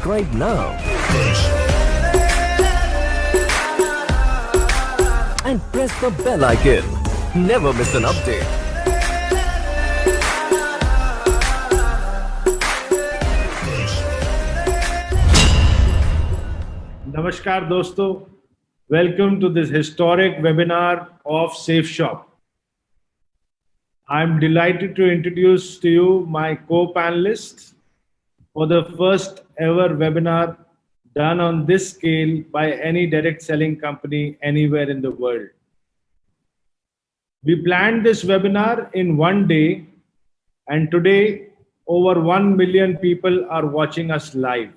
subscribe now and press the bell icon. Never miss an update. नमस्कार दोस्तों, welcome to this historic webinar of SafeShop. I'm delighted to introduce to you my co-panelists for the first ever webinar done on this scale by any direct selling company anywhere in the world. We planned this webinar in one day, and today over 1 million people are watching us live.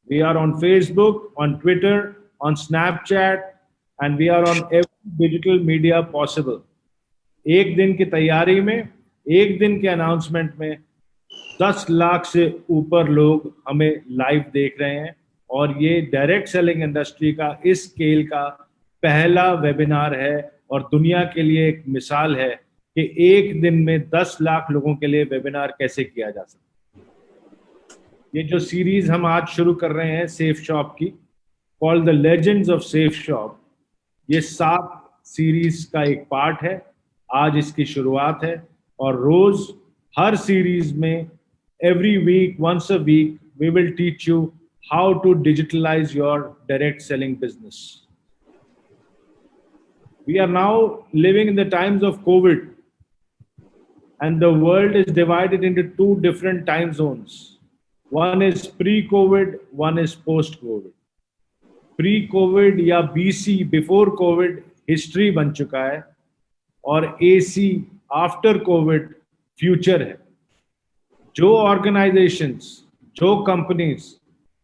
We are on Facebook, on Twitter, on Snapchat, and we are on every digital media possible. एक दिन की तैयारी में, एक दिन के announcement में 10 लाख से ऊपर लोग हमें लाइव देख रहे हैं, और ये डायरेक्ट सेलिंग इंडस्ट्री का इस स्केल का पहला वेबिनार है और दुनिया के लिए एक मिसाल है कि एक दिन में 10 लाख लोगों के लिए वेबिनार कैसे किया जा सकता है। ये जो सीरीज हम आज शुरू कर रहे हैं सेफ शॉप की, called the legends of Safe shop, ये 7 सीरीज का एक पार्ट है। आज इसकी शुरुआत है और रोज हर सीरीज में every week, once a week, we will teach you how to digitalize your direct selling business. We are now living in the times of COVID, and the world is divided into 2 different time zones. One is pre-COVID, one is post-COVID. Pre-COVID या BC, before COVID, history बन चुका है, और AC, after COVID, future है। जो organizations, जो companies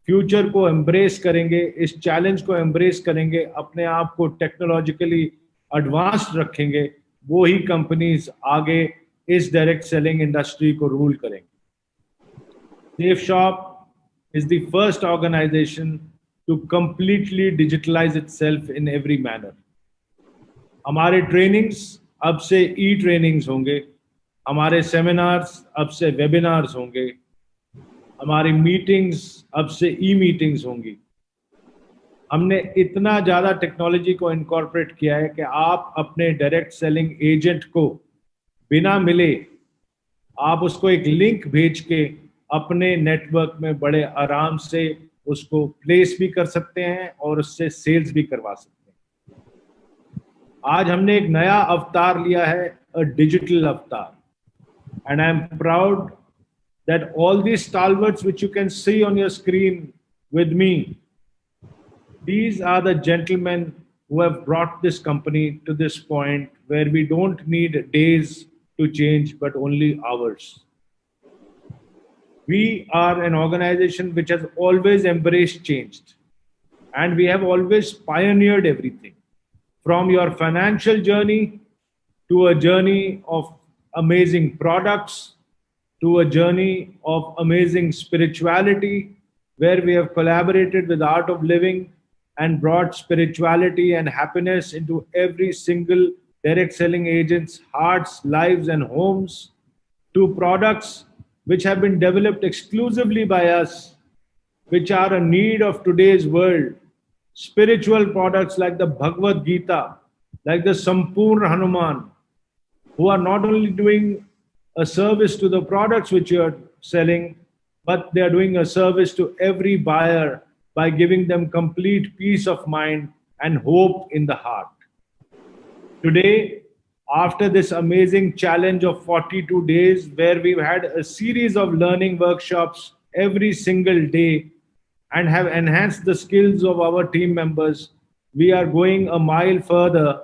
future को embrace करेंगे, इस challenge को embrace करेंगे, अपने आप को technologically advanced रखेंगे, वो ही companies आगे इस direct selling industry को rule करेंगे। SafeShop is the first organization to completely digitalize itself in every manner. हमारे trainings अब से e-trainings होंगे, हमारे seminars अब से webinars होंगे, हमारी meetings अब से e-meetings होंगी। हमने इतना ज़्यादा टेक्नोलॉजी को इनकॉर्पोरेट किया है कि आप अपने डायरेक्ट सेलिंग एजेंट को बिना मिले, आप उसको एक लिंक भेज के अपने नेटवर्क में बड़े आराम से उसको प्लेस भी कर सकते हैं और उससे सेल्स भी करवा सकते हैं। आज हमने एक नया अवतार लिया है, अ डिजिटल अवतार, and I am proud that all these stalwarts which you can see on your screen with me, these are the gentlemen who have brought this company to this point where we don't need days to change but only hours. We are an organization which has always embraced change, and we have always pioneered everything from your financial journey to a journey of amazing products to a journey of amazing spirituality, where we have collaborated with Art of Living and brought spirituality and happiness into every single direct selling agent's hearts, lives, and homes, to products which have been developed exclusively by us, which are a need of today's world. Spiritual products like the Bhagavad Gita, like the Sampurna Hanuman, who are not only doing a service to the products which you are selling, but they are doing a service to every buyer by giving them complete peace of mind and hope in the heart. Today, after this amazing challenge of 42 days, where we've had a series of learning workshops every single day and have enhanced the skills of our team members, we are going a mile further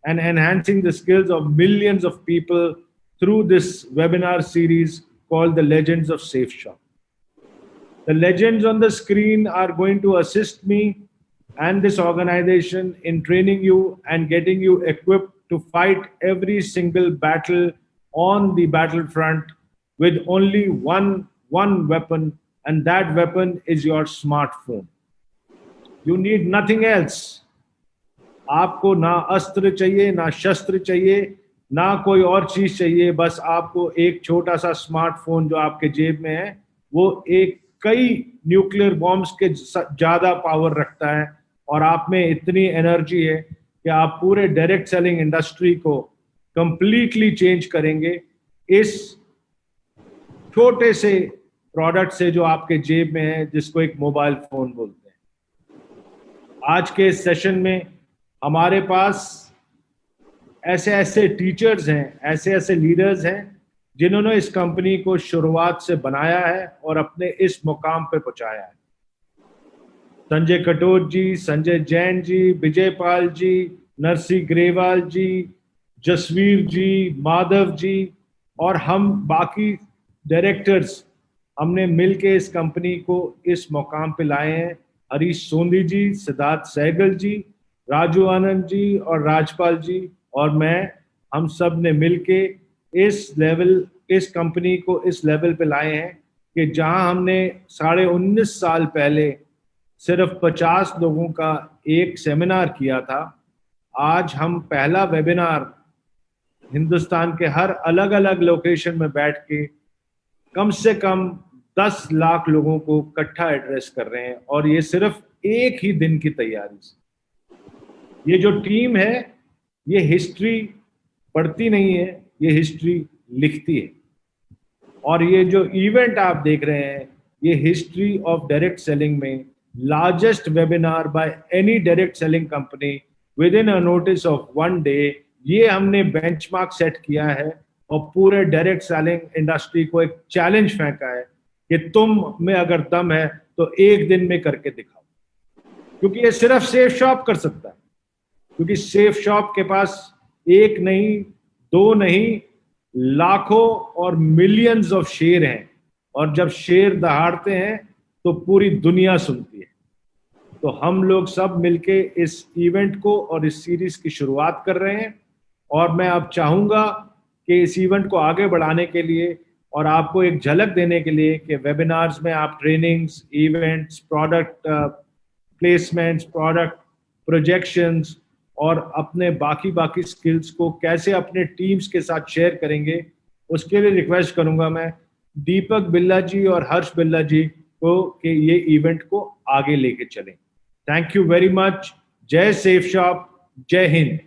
and enhancing the skills of millions of people through this webinar series called the Legends of SafeShop. The legends on the screen are going to assist me and this organization in training you and getting you equipped to fight every single battle on the battlefront with only one weapon, and that weapon is your smartphone. You need nothing else. आपको ना अस्त्र चाहिए, ना शस्त्र चाहिए, ना कोई और चीज चाहिए, बस आपको एक छोटा सा स्मार्टफोन जो आपके जेब में है, वो एक कई न्यूक्लियर बॉम्ब्स के ज्यादा पावर रखता है, और आप में इतनी एनर्जी है कि आप पूरे डायरेक्ट सेलिंग इंडस्ट्री को कंप्लीटली चेंज करेंगे इस छोटे से प्रोडक्ट से जो आपके जेब में है, जिसको एक मोबाइल फोन बोलते हैं। आज के इस सेशन में हमारे पास ऐसे ऐसे टीचर्स हैं, ऐसे ऐसे लीडर्स हैं जिन्होंने इस कंपनी को शुरुआत से बनाया है और अपने इस मुकाम पे पहुंचाया है। संजय कटोच जी, संजय जैन जी, विजय पाल जी, नरसी ग्रेवाल जी, जसवीर जी, माधव जी और हम बाकी डायरेक्टर्स, हमने मिलके इस कंपनी को इस मुकाम पे लाए हैं। हरीश सोंधी जी, सिद्धार्थ सहगल जी, राजू आनंद जी और राजपाल जी और मैं, हम सब ने मिलके इस कंपनी को इस लेवल पे लाए हैं कि जहां हमने 19.5 साल पहले सिर्फ 50 लोगों का एक सेमिनार किया था, आज हम पहला वेबिनार हिंदुस्तान के हर अलग अलग लोकेशन में बैठ के कम से कम 10 लाख लोगों को इकट्ठा एड्रेस कर रहे हैं, और ये सिर्फ एक ही दिन की तैयारी से। ये जो टीम है ये हिस्ट्री पढ़ती नहीं है, ये हिस्ट्री लिखती है। और ये जो इवेंट आप देख रहे हैं ये हिस्ट्री ऑफ डायरेक्ट सेलिंग में largest webinar by any direct selling company with in a notice of 1 day, ये हमने बेंचमार्क सेट किया है और पूरे डायरेक्ट सेलिंग इंडस्ट्री को एक चैलेंज फेंका है कि तुम में अगर दम है तो एक दिन में करके दिखाओ। क्योंकि ये सिर्फ सेफ शॉप कर सकता है, क्योंकि सेफ शॉप के पास एक नहीं, दो नहीं, लाखों और मिलियंस ऑफ शेर हैं, और जब शेर दहाड़ते हैं तो पूरी दुनिया सुनती है। तो हम लोग सब मिलके इस इवेंट को और इस सीरीज की शुरुआत कर रहे हैं, और मैं अब चाहूंगा कि इस इवेंट को आगे बढ़ाने के लिए और आपको एक झलक देने के लिए कि वेबिनार्स में आप trainings, events, product placements, product projections और अपने बाकी स्किल्स को कैसे अपने टीम्स के साथ शेयर करेंगे, उसके लिए रिक्वेस्ट करूंगा मैं दीपक बिल्ला जी और हर्ष बिल्ला जी को कि ये इवेंट को आगे लेके चलें। Thank you very much. जय सेफ शॉप, जय हिंद।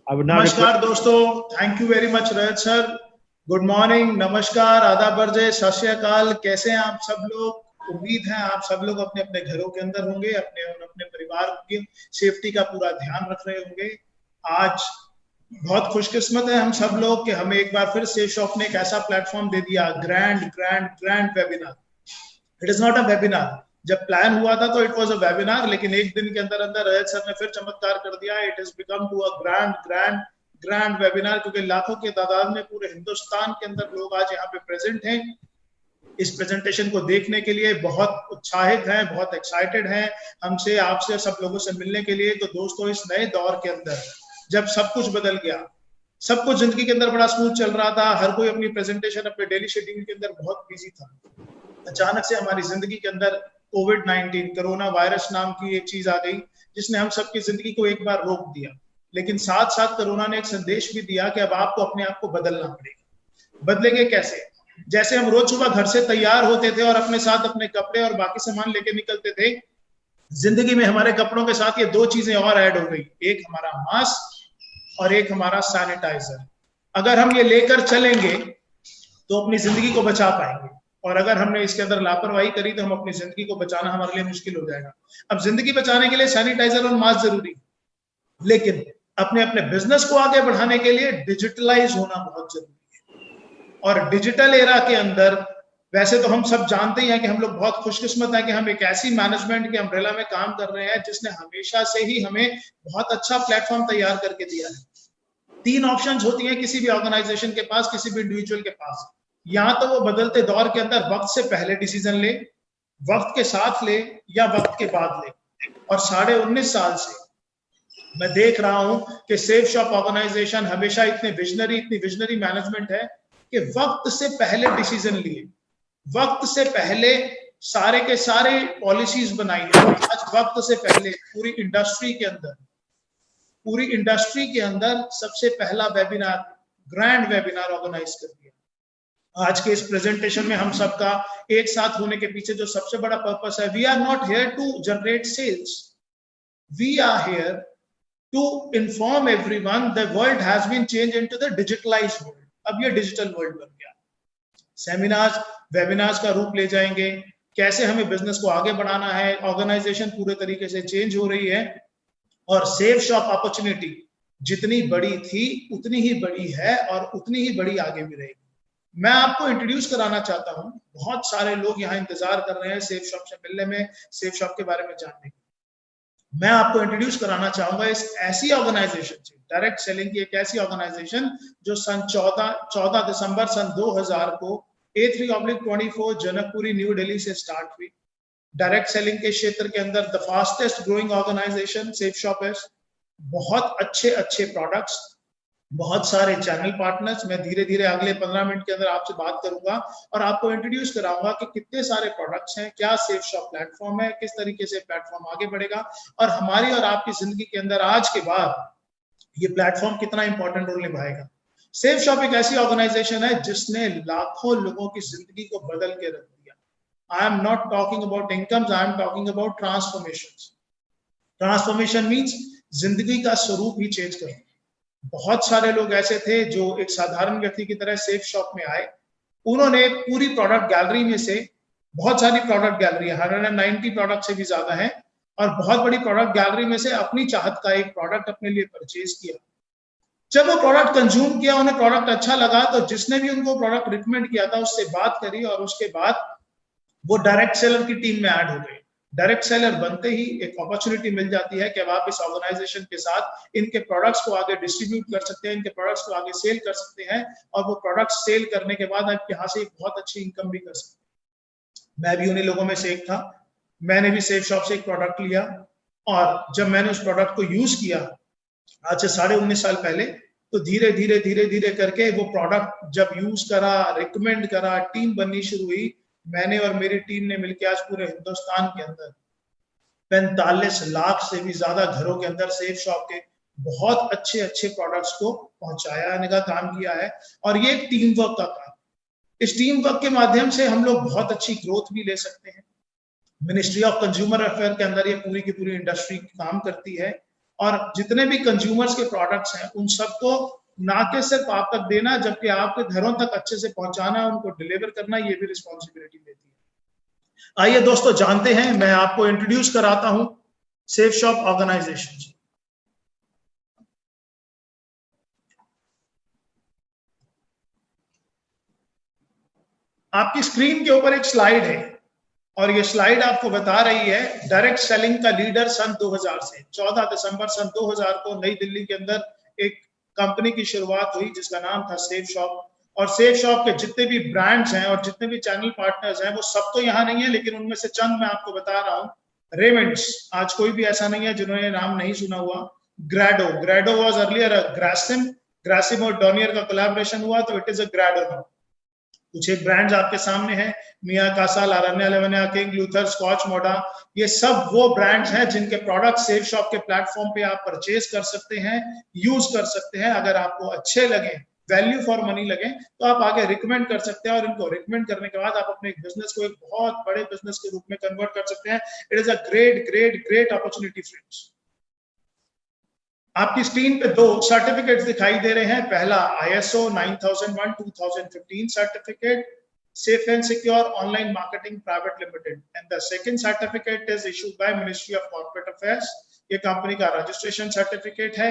नमस्कार दोस्तों, thank you very much Rajat sir. Good morning, नमस्कार, आदाब, बरजे, सत श्री अकाल। कैसे हैं आप सब लोग? उम्मीद है आप सब लोग अपने अपने घरों के अंदर होंगे, अपने अपने परिवार की सेफ्टी का पूरा ध्यान रख रहे होंगे। आज बहुत खुशकिस्मत है हम सब लोग कि हमें एक बार फिर सेफ शॉप ने एक ऐसा प्लेटफॉर्म दे दिया, grand webinar. It is not a webinar. जब प्लान हुआ था तो इट वाज अ वेबिनार, लेकिन एक दिन के अंदर अंदर रजत सर ने फिर चमत्कार कर दिया। It has become to a grand webinar, क्योंकि लाखों की तादाद में पूरे हिंदुस्तान के अंदर लोग आज यहाँ पे प्रेजेंट हैं। इस प्रेजेंटेशन को देखने के लिए बहुत उत्साहित हैं, बहुत एक्साइटेड हैं हमसे, आपसे, सब लोगों से मिलने के लिए। तो दोस्तों, इस नए दौर के अंदर जब सब कुछ बदल गया, सब कुछ जिंदगी के अंदर बड़ा स्मूथ चल रहा था, हर कोई अपनी प्रेजेंटेशन, अपने डेली शेड्यूल के अंदर बहुत बिजी था, अचानक से हमारी जिंदगी के अंदर कोविड-19 कोरोना वायरस नाम की एक चीज आ गई जिसने हम सबकी जिंदगी को एक बार रोक दिया। लेकिन साथ साथ कोरोना ने एक संदेश भी दिया कि अब आपको अपने आप को बदलना पड़ेगा। बदलेंगे कैसे? जैसे हम रोज सुबह घर से तैयार होते थे और अपने साथ अपने कपड़े और बाकी सामान लेके निकलते थे, जिंदगी में हमारे कपड़ों के साथ ये दो चीजें और ऐड हो गई, एक हमारा मास्क और एक हमारा सैनिटाइजर। अगर हम ये लेकर चलेंगे तो अपनी जिंदगी को बचा पाएंगे, और अगर हमने इसके अंदर लापरवाही करी तो हम अपनी जिंदगी को बचाना हमारे लिए मुश्किल हो जाएगा। अब जिंदगी बचाने के लिए सैनिटाइजर और मास्क जरूरी, लेकिन अपने अपने बिजनेस को आगे बढ़ाने के लिए डिजिटलाइज होना बहुत जरूरी है। और डिजिटल एरा के अंदर वैसे तो हम सब जानते ही हैं कि हम लोग बहुत खुशकिस्मत हैं कि हम एक ऐसी मैनेजमेंट के अम्ब्रेला में काम कर रहे हैं जिसने हमेशा से ही हमें बहुत अच्छा प्लेटफॉर्म तैयार करके दिया है। 3 ऑप्शंस होती हैं किसी भी ऑर्गेनाइजेशन के पास, किसी भी इंडिविजुअल के पास। या तो वो बदलते दौर के अंदर वक्त से पहले डिसीजन ले, वक्त के साथ ले, या वक्त के बाद ले। और 19.5 साल से मैं देख रहा हूं कि सेफ शॉप ऑर्गेनाइजेशन हमेशा इतनी विजनरी मैनेजमेंट है कि वक्त से पहले डिसीजन लिए, वक्त से पहले सारे के सारे पॉलिसीज बनाई है। आज वक्त से पहले पूरी इंडस्ट्री के अंदर पूरी इंडस्ट्री के अंदर सबसे पहला वेबिनार, ग्रैंड वेबिनार ऑर्गेनाइज कर दिया। आज के इस प्रेजेंटेशन में हम सबका एक साथ होने के पीछे जो सबसे बड़ा पर्पस है, we are not here to generate sales, we are here to inform everyone the world has been change into the digitalized world. अब ये डिजिटल वर्ल्ड बन गया। सेमिनार्स, वेबिनार्स का रूप ले जाएंगे, कैसे हमें बिजनेस को आगे बढ़ाना है, ऑर्गेनाइजेशन पूरे तरीके से चेंज हो रही है और सेफ शॉप अपॉर्चुनिटी जितनी बड़ी थी उतनी ही बड़ी है और उतनी ही बड़ी आगे भी रहेगी। मैं आपको इंट्रोड्यूस कराना चाहता हूं, बहुत सारे लोग यहाँ इंतजार कर रहे हैं सेफ शॉप से मिलने में, सेफ शॉप के बारे में जानने की। मैं आपको इंट्रोड्यूस कराना चाहूंगा इस ऐसी ऑर्गेनाइजेशन से, डायरेक्ट सेलिंग की एक ऐसी ऑर्गेनाइजेशन जो सन 14 दिसंबर सन 2000 को A3/24 जनकपुरी न्यू दिल्ली से स्टार्ट हुई। डायरेक्ट सेलिंग के क्षेत्र के अंदर the fastest growing organization Safe Shop है। बहुत अच्छे प्रोडक्ट्स, बहुत सारे चैनल पार्टनर्स। मैं धीरे धीरे अगले 15 मिनट के अंदर आपसे बात करूंगा और आपको इंट्रोड्यूस कराऊंगा कि कितने सारे प्रोडक्ट्स हैं, क्या सेफ शॉप प्लेटफॉर्म है, किस तरीके से प्लेटफॉर्म आगे बढ़ेगा और हमारी और आपकी जिंदगी के अंदर आज के बाद ये प्लेटफॉर्म कितना इंपॉर्टेंट रोल निभाएगा। सेफ शॉप एक ऐसी ऑर्गेनाइजेशन है जिसने लाखों लोगों की जिंदगी को बदल के रख दिया। I am not talking about incomes, I am talking about transformations. Transformation means जिंदगी का स्वरूप ही चेंज करना। बहुत सारे लोग ऐसे थे जो एक साधारण व्यक्ति की तरह सेफ शॉप में आए, उन्होंने पूरी प्रोडक्ट गैलरी में से, बहुत सारी प्रोडक्ट गैलरी 190 प्रोडक्ट से भी ज्यादा है, और बहुत बड़ी प्रोडक्ट गैलरी में से अपनी चाहत का एक प्रोडक्ट अपने लिए परचेज किया। जब वो प्रोडक्ट कंज्यूम किया, उन्हें प्रोडक्ट अच्छा लगा, तो जिसने भी उनको प्रोडक्ट रिकमेंड किया था उससे बात करी और उसके बाद वो डायरेक्ट सेलर की टीम में ऐड हो गए। डायरेक्ट सेलर बनते ही एक अपॉर्चुनिटी मिल जाती है कि अब आप इस ऑर्गेनाइजेशन के साथ इनके प्रोडक्ट्स को आगे डिस्ट्रीब्यूट कर सकते हैं, इनके प्रोडक्ट्स को आगे सेल कर सकते हैं और वो प्रोडक्ट्स सेल करने के बाद आप यहाँ से एक बहुत अच्छी इनकम भी कर सकते हैं। मैं भी उन्हीं लोगों में से एक था। मैंने भी सेफ शॉप से एक प्रोडक्ट लिया और जब मैंने उस प्रोडक्ट को यूज किया आज से 19.5 साल पहले, तो धीरे धीरे करके वो प्रोडक्ट जब यूज करा, रिकमेंड करा, टीम बननी शुरू हुई। मैंने और मेरी टीम ने मिलकर आज पूरे हिंदुस्तान के अंदर 45 लाख से भी ज्यादा घरों के अंदर सेफ शॉप के बहुत अच्छे प्रोडक्ट्स को पहुंचाने का काम किया है। और ये एक टीम वर्क का काम। इस टीम वर्क के माध्यम से हम लोग बहुत अच्छी ग्रोथ भी ले सकते हैं। मिनिस्ट्री ऑफ कंज्यूमर अफेयर के अंदर ये पूरी की पूरी इंडस्ट्री काम करती है और जितने भी कंज्यूमर्स के प्रोडक्ट्स हैं उन सबको ना के सिर्फ आप तक देना, जबकि आपके घरों तक अच्छे से पहुंचाना, उनको डिलीवर करना, ये भी रिस्पॉन्सिबिलिटी देती है। आइए दोस्तों जानते हैं, मैं आपको इंट्रोड्यूस कराता हूं सेफ शॉप ऑर्गेनाइजेशन। आपकी स्क्रीन के ऊपर एक स्लाइड है और ये स्लाइड आपको बता रही है डायरेक्ट सेलिंग का लीडर सन 2000 से 14 दिसंबर सन 2000 को नई दिल्ली के अंदर एक कंपनी की शुरुआत हुई जिसका नाम था सेफ शॉप। और सेफ शॉप के जितने भी ब्रांड्स हैं और जितने भी चैनल पार्टनर्स हैं वो सब तो यहाँ नहीं है, लेकिन उनमें से चंद मैं आपको बता रहा हूँ। रेमंड्स, आज कोई भी ऐसा नहीं है जिन्होंने नाम नहीं सुना हुआ। ग्रेडो वाज अर्लियर ग्रासिम और डॉनियर का कोलैबोरेशन हुआ तो इट इज अ ग्रेडो नाउ। कुछ एक ब्रांड्स आपके सामने हैं, मिया कासा, लारन्या लेवन्या, किंग लूथर, स्कॉच मोडा। ये सब वो ब्रांड्स हैं जिनके प्रोडक्ट सेफ शॉप के प्लेटफॉर्म पे आप परचेज कर सकते हैं, यूज कर सकते हैं। अगर आपको अच्छे लगे, वैल्यू फॉर मनी लगे, तो आप आगे रिकमेंड कर सकते हैं और इनको रिकमेंड करने के बाद आप अपने बिजनेस को एक बहुत बड़े बिजनेस के रूप में कन्वर्ट कर सकते हैं। It is a great opportunity friends. आपकी स्क्रीन पे 2 सर्टिफिकेट्स दिखाई दे रहे हैं। पहला ISO 9001:2015 certificate, Safe and Secure Online Marketing Private Limited, and the second certificate is issued by Ministry of Corporate Affairs. ये कंपनी का रजिस्ट्रेशन सर्टिफिकेट है।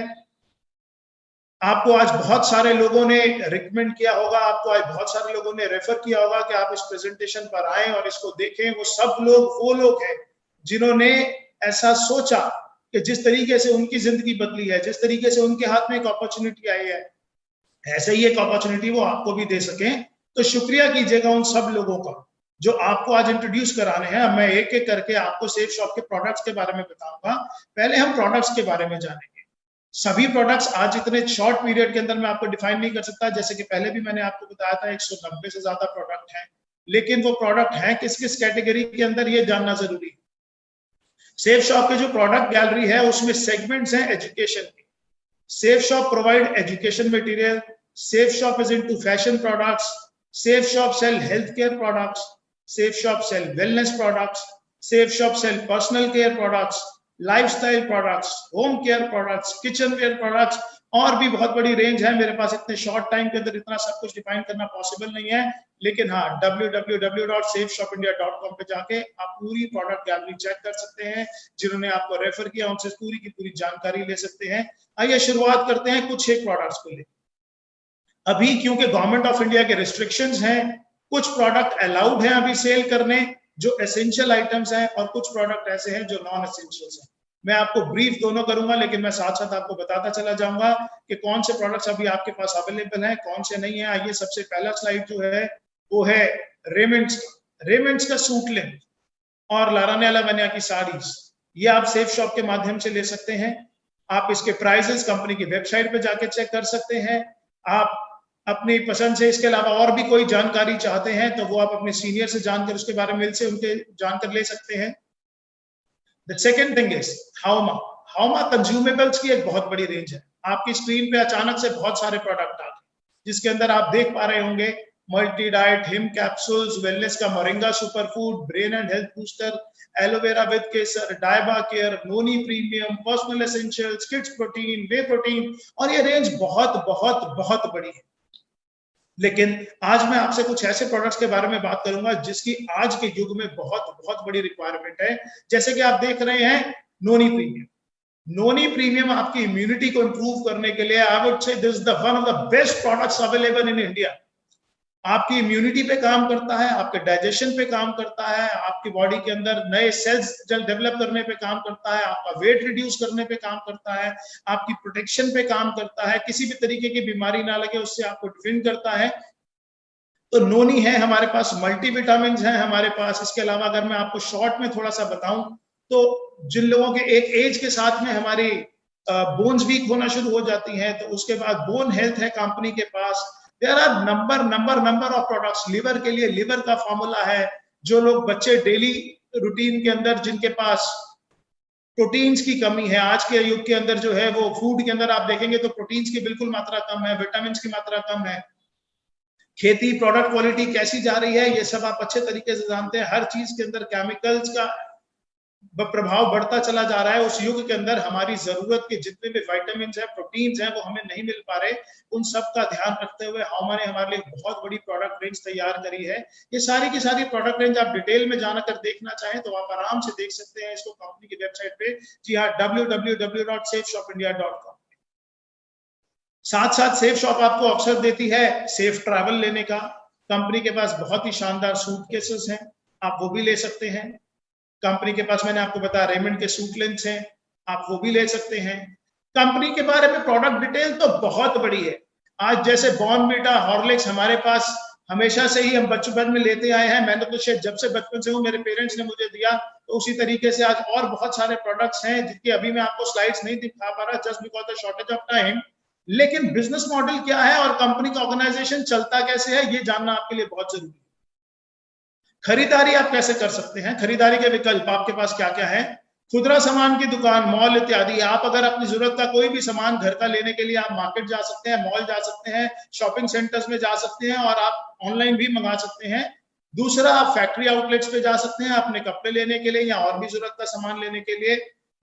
आपको आज बहुत सारे लोगों ने रिकमेंड किया होगा, आपको आज बहुत सारे लोगों ने रेफर किया होगा कि आप इस प्रेजेंटेशन पर आए और इसको देखें। वो सब लोग वो लोग हैं जिन्होंने ऐसा सोचा कि जिस तरीके से उनकी जिंदगी बदली है, जिस तरीके से उनके हाथ में एक अपॉर्चुनिटी आई है, ऐसे ही एक अपॉर्चुनिटी वो आपको भी दे सकें। तो शुक्रिया कीजिएगा उन सब लोगों का जो आपको आज इंट्रोड्यूस कराने हैं। मैं एक एक करके आपको सेफ शॉप के प्रोडक्ट्स के बारे में बताऊंगा। पहले हम प्रोडक्ट्स के बारे में जानेंगे। सभी प्रोडक्ट्स आज इतने शॉर्ट पीरियड के अंदर मैं आपको डिफाइन नहीं कर सकता। जैसे कि पहले भी मैंने आपको बताया था 190 से ज्यादा प्रोडक्ट हैं, लेकिन वो प्रोडक्ट हैं किस किस कैटेगरी के अंदर, ये जानना जरूरी है। सेफ शॉप के जो प्रोडक्ट गैलरी है उसमें सेगमेंट्स हैं एजुकेशन के। Safe Shop provide education material. Safe Shop is into fashion products. Safe Shop sell healthcare products. Safe Shop sell wellness products. Safe Shop sell personal care products, lifestyle products, home care products, kitchenware products, और भी बहुत बड़ी range है। मेरे पास इतने short time के अंदर इतना सब कुछ डिफाइन करना पॉसिबल नहीं है, लेकिन हाँ www.safeshopindia.com पे जाके आप पूरी प्रोडक्ट गैलरी चेक कर सकते हैं। जिन्होंने आपको रेफर किया उनसे पूरी की पूरी जानकारी ले सकते हैं। आइए शुरुआत करते हैं कुछ एक प्रोडक्ट्स को लेकर। अभी क्योंकि गवर्नमेंट ऑफ इंडिया के रिस्ट्रिक्शंस हैं, कुछ प्रोडक्ट अलाउड हैं अभी सेल करने जो एसेंशियल आइटम्स हैं, और कुछ प्रोडक्ट ऐसे हैं जो नॉन एसेंशियल्स हैं। मैं आपको ब्रीफ दोनों करूंगा, लेकिन मैं साथ साथ आपको बताता चला जाऊंगा कि कौन से प्रोडक्ट्स अभी आपके पास अवेलेबल हैं, कौन से नहीं है। आइए सबसे पहला स्लाइड जो है वो है रेमंड्स का सूट लेंथ और लारानेला वनिया की साड़ीज। ये आप सेफ शॉप के माध्यम से ले सकते हैं। आप इसके प्राइसेस कंपनी की वेबसाइट पे जाके चेक कर सकते हैं। आप अपनी पसंद से इसके अलावा और भी कोई जानकारी चाहते हैं तो वो आप अपने सीनियर से जानकर उसके बारे में से उनके जानकर ले सकते हैं। The second thing is हाउमा कंज्यूमेबल्स की एक बहुत बड़ी रेंज है। आपकी स्क्रीन पे अचानक से बहुत सारे प्रोडक्ट आ गए, जिसके अंदर आप देख पा रहे होंगे मल्टी डाइट, हिम कैप्सूल्स, वेलनेस का moringa superfood, brain and health booster, aloe vera with केसर, डायबा care, noni premium, personal essentials, kids protein, whey protein, और ये रेंज बहुत बहुत बहुत बड़ी है। लेकिन आज मैं आपसे कुछ ऐसे प्रोडक्ट्स के बारे में बात करूंगा जिसकी आज के युग में बहुत बहुत बड़ी रिक्वायरमेंट है। जैसे कि आप देख रहे हैं नोनी प्रीमियम आपकी इम्यूनिटी को इंप्रूव करने के लिए I would say this is the one of the best products available in India. आपकी इम्यूनिटी पे काम करता है, आपके डाइजेशन पे काम करता है, आपकी बॉडी के अंदर नए सेल्स डेवलप करने पे काम करता है, आपका वेट रिड्यूस करने पे काम करता है, आपकी प्रोटेक्शन पे काम करता है, किसी भी तरीके की बीमारी ना लगे उससे आपको डिफेंड करता है। तो नोनी है हमारे पास, मल्टीविटामिन है हमारे पास। इसके अलावा अगर मैं आपको शॉर्ट में थोड़ा सा बताऊं तो जिन लोगों के एक एज के साथ में हमारी बोन्स वीक होना शुरू हो जाती हैं, तो उसके बाद बोन हेल्थ है कंपनी के पास। There are number of products. Liver के लिए लिवर का फॉर्मूला है। जो लोग बच्चे डेली रूटीन के अंदर जिनके पास प्रोटीन्स की कमी है, आज के युग के अंदर जो है वो फूड के अंदर आप देखेंगे तो प्रोटीन्स की बिल्कुल मात्रा कम है, विटामिन की मात्रा कम है। खेती प्रोडक्ट क्वालिटी कैसी जा रही है ये सब आप अच्छे तरीके से जानते हैं। हर चीज के अंदर केमिकल्स का प्रभाव बढ़ता चला जा रहा है। उस युग के अंदर हमारी जरूरत के जितने भी विटामिन है, प्रोटीन्स हैं, वो हमें नहीं मिल पा रहे। उन सब का ध्यान रखते हुए हाउमा ने हमारे लिए बहुत बड़ी प्रोडक्ट रेंज तैयार करी है। ये सारी की सारी प्रोडक्ट रेंज आप डिटेल में जाकर देखना चाहें तो आप आराम से देख सकते हैं इसको कंपनी की वेबसाइट पे। जी हाँ, www.safeshopindia.com। साथ साथ सेफ शॉप आपको अवसर देती है सेफ ट्रैवल लेने का। कंपनी के पास बहुत ही शानदार सूटकेसेस हैं, आप वो भी ले सकते हैं। कंपनी के पास मैंने आपको बताया रेमंड के सूट लेंस हैं, आप वो भी ले सकते हैं। कंपनी के बारे में प्रोडक्ट डिटेल तो बहुत बड़ी है। आज जैसे बॉर्नवीटा, हॉर्लिक्स हमारे पास हमेशा से ही हम बचपन में लेते आए हैं। मैंने तो शायद जब से बचपन से हूँ, मेरे पेरेंट्स ने मुझे दिया, तो उसी तरीके से आज और बहुत सारे प्रोडक्ट्स हैं जिनकी अभी मैं आपको स्लाइड्स नहीं दिखा पा रहा just because the shortage of time. लेकिन बिजनेस मॉडल क्या है और कंपनी का ऑर्गेनाइजेशन चलता कैसे है ये जानना आपके लिए बहुत जरूरी है। खरीदारी आप कैसे कर सकते हैं, खरीदारी के विकल्प आपके पास क्या क्या है। खुदरा सामान की दुकान, मॉल इत्यादि। आप अगर अपनी जरूरत का कोई भी सामान घर का लेने के लिए आप मार्केट जा सकते हैं, मॉल जा सकते हैं, शॉपिंग सेंटर्स में जा सकते हैं, और आप ऑनलाइन भी मंगा सकते हैं। दूसरा, आप फैक्ट्री आउटलेट्स पे जा सकते हैं अपने कपड़े लेने के लिए या और भी जरूरत का सामान लेने के लिए।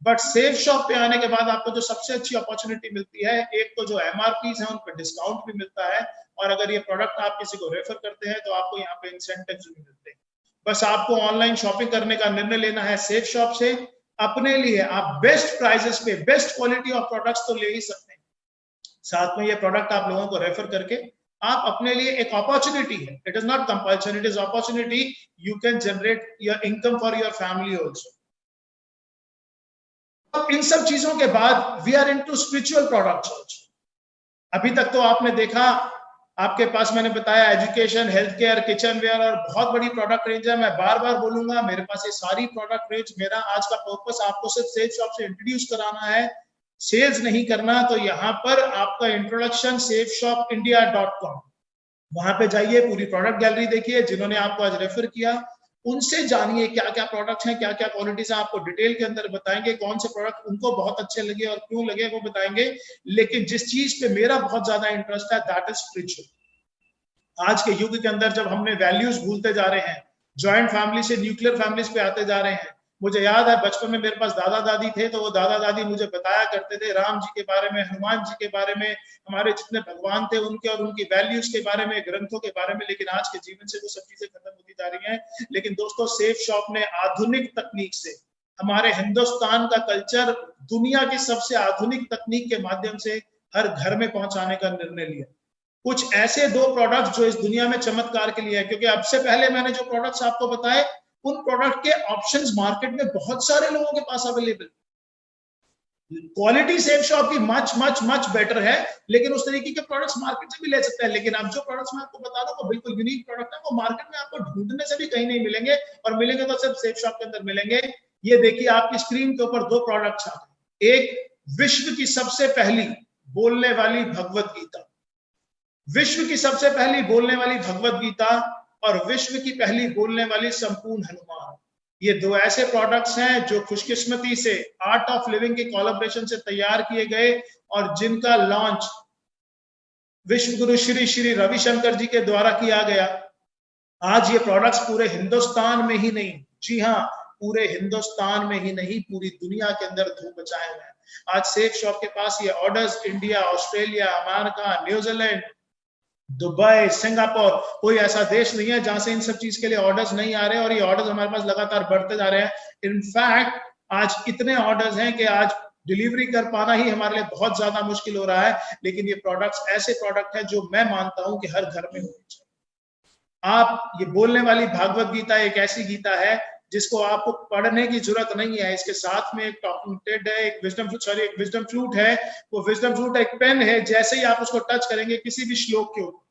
बट सेफ शॉप पे आने के बाद आपको जो सबसे अच्छी अपॉर्चुनिटी मिलती है, एक तो जो MRPs है उन पर डिस्काउंट भी मिलता है, और अगर ये प्रोडक्ट आप किसी को रेफर करते हैं तो आपको यहाँ पे इंसेंटिव्स भी मिलते हैं। बस आपको ऑनलाइन शॉपिंग करने का निर्णय लेना है सेफ शॉप से। अपने लिए आप बेस्ट प्राइसेस पे बेस्ट क्वालिटी ऑफ प्रोडक्ट्स तो ले ही सकते हैं, साथ में ये प्रोडक्ट आप लोगों को रेफर करके आप अपने लिए एक अपॉर्चुनिटी है, it is not compulsion, it is opportunity, you can generate your income for your family also. इन सब चीजों के बाद we are into spiritual products also. अभी तक तो आपने देखा, आपके पास मैंने बताया education, health care, kitchen ware और बहुत बड़ी प्रोडक्ट रेंज है। मैं बार बार बोलूंगा, मेरे पास ये सारी प्रोडक्ट रेंज, मेरा आज का पर्पस आपको सिर्फ सेफ शॉप से इंट्रोड्यूस कराना है, सेल्स नहीं करना। तो यहाँ पर आपका इंट्रोडक्शन safeshopindia.com, वहां पे जाइए, पूरी प्रोडक्ट गैलरी देखिए। जिन्होंने आपको आज रेफर किया उनसे जानिए क्या क्या प्रोडक्ट्स हैं, क्या क्या क्वालिटीज हैं, आपको डिटेल के अंदर बताएंगे कौन से प्रोडक्ट उनको बहुत अच्छे लगे और क्यों लगे वो बताएंगे। लेकिन जिस चीज पे मेरा बहुत ज्यादा इंटरेस्ट है दैट इज स्पिरिचुअल। आज के युग के अंदर जब हमने वैल्यूज भूलते जा रहे हैं, जॉइंट फैमिली से न्यूक्लियर फैमिलीज पे आते जा रहे हैं। मुझे याद है बचपन में मेरे पास दादा दादी थे, तो वो दादा दादी मुझे बताया करते थे राम जी के बारे में, हनुमान जी के बारे में, हमारे जितने भगवान थे उनके और उनकी वैल्यूज के बारे में, ग्रंथों के बारे में। लेकिन आज के जीवन से वो सब चीजें खत्म होती जा रही हैं। लेकिन दोस्तों सेफ शॉप ने आधुनिक तकनीक से हमारे हिंदुस्तान का कल्चर दुनिया की सबसे आधुनिक तकनीक के माध्यम से हर घर में पहुंचाने का निर्णय लिया। कुछ ऐसे 2 प्रोडक्ट जो इस दुनिया में चमत्कार के लिए है, क्योंकि अब से पहले मैंने जो प्रोडक्ट्स आपको बताए उन प्रोडक्ट के ऑप्शंस मार्केट में बहुत सारे लोगों के पास अवेलेबल। क्वालिटी सेफ शॉप की मच मच मच बेटर है, लेकिन उस तरीके के प्रोडक्ट्स मार्केट से भी ले सकते हैं। लेकिन अब जो प्रोडक्ट्स मैं आपको बता रहा हूं वो बिल्कुल यूनिक प्रोडक्ट है, वो मार्केट में आपको ढूंढने से भी कहीं नहीं मिलेंगे, और मिलेंगे तो सिर्फ सेफ शॉप के अंदर मिलेंगे। ये देखिए आपकी स्क्रीन के ऊपर 2 प्रोडक्ट्स आते हैं। एक विश्व की सबसे पहली बोलने वाली भगवत गीता, विश्व की सबसे पहली बोलने वाली भगवत गीता और विश्व की पहली बोलने वाली संपूर्ण हनुमान। ये 2 ऐसे प्रोडक्ट्स हैं जो खुशकिस्मती से आर्ट ऑफ लिविंग के कोलैबोरेशन से तैयार किए गए और जिनका लॉन्च विश्व गुरु श्री श्री रविशंकर जी के द्वारा किया गया। आज ये प्रोडक्ट्स पूरे हिंदुस्तान में ही नहीं, जी हाँ, पूरे हिंदुस्तान में ही नहीं पूरी दुनिया के अंदर धूम मचाए हुए हैं। आज सेफ शॉप के पास ये orders India, Australia, America, New Zealand, Dubai, Singapore, कोई ऐसा देश नहीं है जहां से इन सब चीज के लिए ऑर्डर्स नहीं आ रहे, और ये ऑर्डर्स हमारे पास लगातार बढ़ते जा रहे हैं। इनफैक्ट आज इतने ऑर्डर्स हैं कि आज डिलीवरी कर पाना ही हमारे लिए बहुत ज्यादा मुश्किल हो रहा है। लेकिन ये प्रोडक्ट्स ऐसे प्रोडक्ट हैं जो मैं मानता हूं कि हर घर में होने चाहिए। आप ये बोलने वाली भागवत गीता एक ऐसी गीता है जिसको आपको पढ़ने की जरूरत नहीं है। इसके साथ में एक टॉकिंग टेड है, एक विजडम फ्लूट है। वो विजडम फ्लूट एक पेन है, जैसे ही आप उसको टच करेंगे किसी भी श्लोक के ऊपर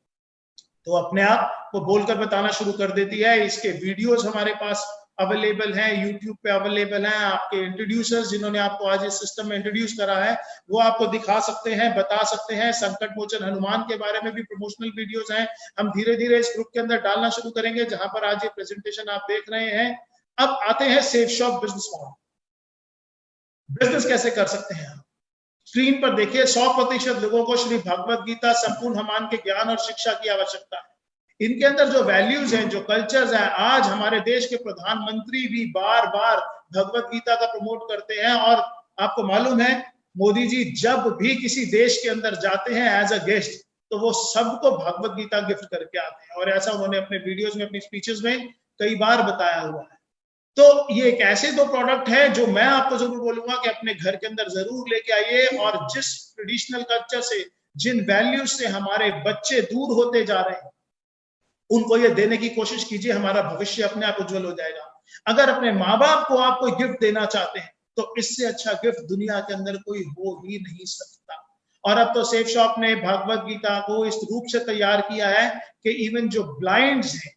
तो अपने आप वो बोलकर बताना शुरू कर देती है। इसके वीडियोस हमारे पास अवेलेबल हैं, यूट्यूब पे अवेलेबल हैं। आपके इंट्रोड्यूसर्स जिन्होंने आपको आज इस सिस्टम में इंट्रोड्यूस करा है वो आपको दिखा सकते हैं, बता सकते हैं। संकट मोचन हनुमान के बारे में भी प्रमोशनल वीडियोस हैं, हम धीरे धीरे इस ग्रुप के अंदर डालना शुरू करेंगे, जहां पर आज ये प्रेजेंटेशन आप देख रहे हैं। अब आते हैं safe shop business model. Business कैसे कर सकते हैं आप? स्क्रीन पर देखिए 100% लोगों को श्री भगवत गीता संपूर्ण हनुमान के ज्ञान और शिक्षा की आवश्यकता है। इनके अंदर जो वैल्यूज हैं, जो कल्चर्स हैं, आज हमारे देश के प्रधानमंत्री भी बार बार भगवत गीता का प्रमोट करते हैं। और आपको मालूम है मोदी जी जब भी किसी देश के अंदर जाते हैं एज अ गेस्ट तो वो सबको भगवत गीता गिफ्ट करके आते हैं, और ऐसा उन्होंने अपने वीडियोस में, अपनी स्पीचेस में कई बार बताया हुआ है। तो ये एक ऐसे 2 प्रोडक्ट हैं जो मैं आपको जरूर बोलूंगा कि अपने घर के अंदर जरूर लेके आइए, और जिस ट्रेडिशनल कल्चर से, जिन वैल्यूज से हमारे बच्चे दूर होते जा रहे हैं उनको ये देने की कोशिश कीजिए। हमारा भविष्य अपने आप उज्जवल हो जाएगा। अगर अपने माँ बाप को आप कोई गिफ्ट देना चाहते हैं तो इससे अच्छा गिफ्ट दुनिया के अंदर कोई हो ही नहीं सकता। और अब तो सेफ शॉप ने भगवत गीता को इस रूप से तैयार किया है कि इवन जो ब्लाइंड्स हैं,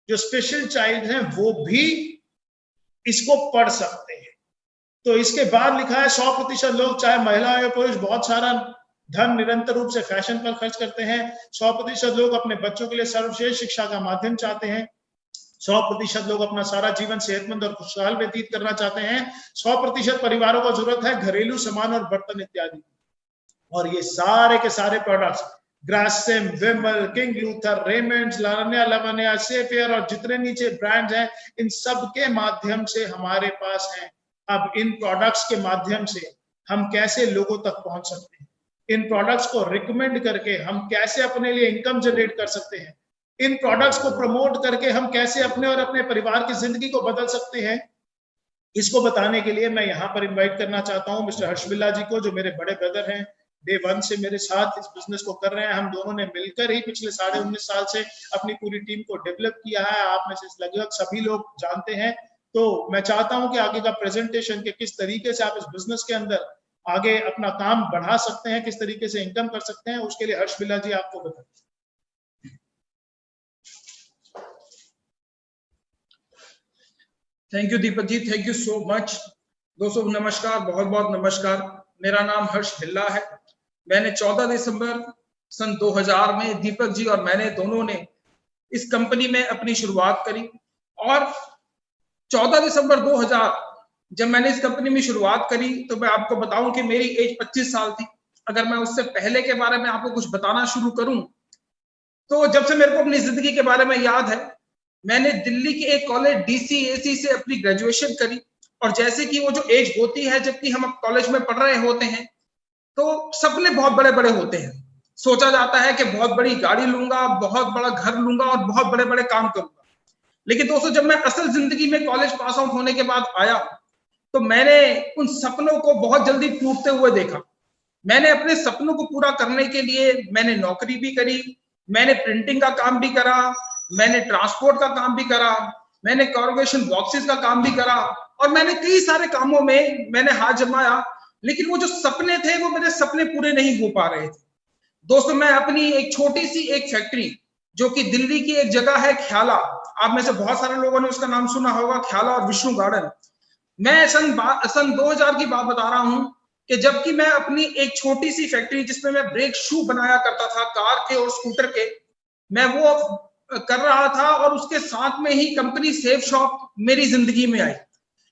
जो स्पेशल चाइल्ड हैं, वो भी इसको पढ़ सकते हैं। तो इसके बाद लिखा है 100% लोग, चाहे महिला या पुरुष, बहुत सारा धन निरंतर रूप से फैशन पर खर्च करते हैं। 100% लोग अपने बच्चों के लिए सर्वश्रेष्ठ शिक्षा का माध्यम चाहते हैं। 100% लोग अपना सारा जीवन सेहतमंद और खुशहाल व्यतीत करना चाहते हैं। 100% परिवारों को जरूरत है घरेलू सामान और बर्तन इत्यादि। और ये सारे के सारे प्रोडक्ट्स ग्रासिम, विमल, किंग लूथर, रेमंड्स, लावण्या लवण्या, सेफियर और जितने नीचे ब्रांड्स हैं, इन सब के माध्यम से हमारे पास हैं। अब इन प्रोडक्ट्स के माध्यम से हम कैसे लोगों तक पहुंच सकते हैं, इन प्रोडक्ट्स को रिकमेंड करके हम कैसे अपने लिए इनकम जनरेट कर सकते हैं, इन प्रोडक्ट्स को प्रमोट करके हम कैसे अपने और अपने परिवार की जिंदगी को बदल सकते हैं, इसको बताने के लिए मैं यहाँ पर इन्वाइट करना चाहता हूँ मिस्टर हर्ष बिल्ला जी को, जो मेरे बड़े ब्रदर हैं। डे 1 से मेरे साथ इस बिजनेस को कर रहे हैं। हम दोनों ने मिलकर ही पिछले 19.5 साल से अपनी पूरी टीम को डेवलप किया है। आप में से लगभग सभी लोग जानते हैं। तो मैं चाहता हूं कि आगे का प्रेजेंटेशन के किस तरीके से आप इस बिजनेस के अंदर आगे अपना काम बढ़ा सकते हैं, किस तरीके से इनकम कर सकते हैं, उसके लिए हर्ष बिल्ला जी आपको बताएं। Thank you Deepak ji, thank you so much. दोस्तों नमस्कार, बहुत बहुत नमस्कार। मेरा नाम हर्ष बिल्ला है। मैंने 14 दिसंबर सन 2000 में दीपक जी और मैंने दोनों ने इस कंपनी में अपनी शुरुआत करी और 14 दिसंबर 2000 जब मैंने इस कंपनी में शुरुआत करी, तो मैं आपको बताऊं कि मेरी एज 25 साल थी। अगर मैं उससे पहले के बारे में आपको कुछ बताना शुरू करूं, तो जब से मेरे को अपनी जिंदगी के बारे में याद है, मैंने दिल्ली के एक कॉलेज DCAC से अपनी ग्रेजुएशन करी। और जैसे कि वो जो एज होती है जबकि हम कॉलेज में पढ़ रहे होते हैं, तो सपने बहुत बड़े बड़े होते हैं। सोचा जाता है कि बहुत बड़ी गाड़ी लूंगा, बहुत बड़ा घर लूंगा और बहुत बड़े बड़े काम करूंगा। लेकिन दोस्तों, जब मैं असल जिंदगी में कॉलेज पास आउट होने के बाद आया, तो मैंने उन सपनों को बहुत जल्दी टूटते हुए देखा। मैंने अपने सपनों को पूरा करने के लिए मैंने नौकरी भी करी, मैंने प्रिंटिंग का काम भी करा, मैंने ट्रांसपोर्ट का काम भी करा, मैंने कॉर्पोरेशन बॉक्सेस का काम भी करा और मैंने कई सारे कामों में मैंने हाथ जमाया। लेकिन वो जो सपने थे, वो मेरे सपने पूरे नहीं हो पा रहे थे। दोस्तों, मैं अपनी एक छोटी सी एक फैक्ट्री, जो कि दिल्ली की एक जगह है ख्याला, आप में से बहुत सारे लोगों ने उसका नाम सुना होगा, ख्याला और विष्णु गार्डन। मैं सन 2000 की बात बता रहा हूं कि जबकि मैं अपनी एक छोटी सी फैक्ट्री, जिसमें मैं ब्रेक शू बनाया करता था कार के और स्कूटर के, मैं वो कर रहा था और उसके साथ में ही कंपनी सेफ शॉप मेरी जिंदगी में आई।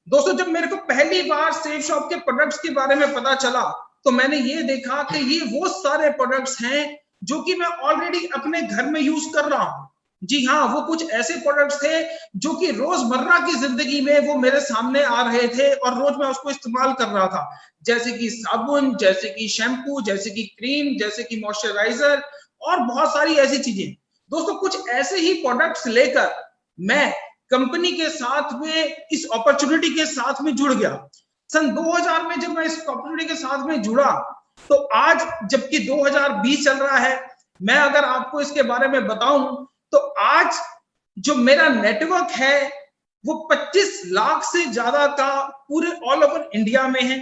दोस्तों, जब मेरे को पहली बार सेफ शॉप के प्रोडक्ट्स के बारे में पता चला, तो मैंने ये देखा कि ये वो सारे प्रोडक्ट्स हैं जो कि मैं ऑलरेडी अपने घर में यूज कर रहा हूं। जी हाँ, वो कुछ ऐसे प्रोडक्ट्स थे जो कि रोजमर्रा की जिंदगी में वो मेरे सामने आ रहे थे और रोज मैं उसको इस्तेमाल कर रहा था, जैसे कि साबुन, जैसे कि शैम्पू, जैसे कि क्रीम, जैसे कि मॉइस्चराइजर और बहुत सारी ऐसी चीजें। दोस्तों, कुछ ऐसे ही प्रोडक्ट्स लेकर मैं कंपनी के साथ में इस अपॉर्चुनिटी के साथ में जुड़ गया। सन 2000 में जब मैं इस अपॉर्चुनिटी के साथ में जुड़ा, तो आज जबकि 2020 चल रहा है, मैं अगर आपको इसके बारे में बताऊं, तो आज जो मेरा नेटवर्क है वो 25 लाख से ज्यादा का पूरे ऑल ओवर इंडिया में है।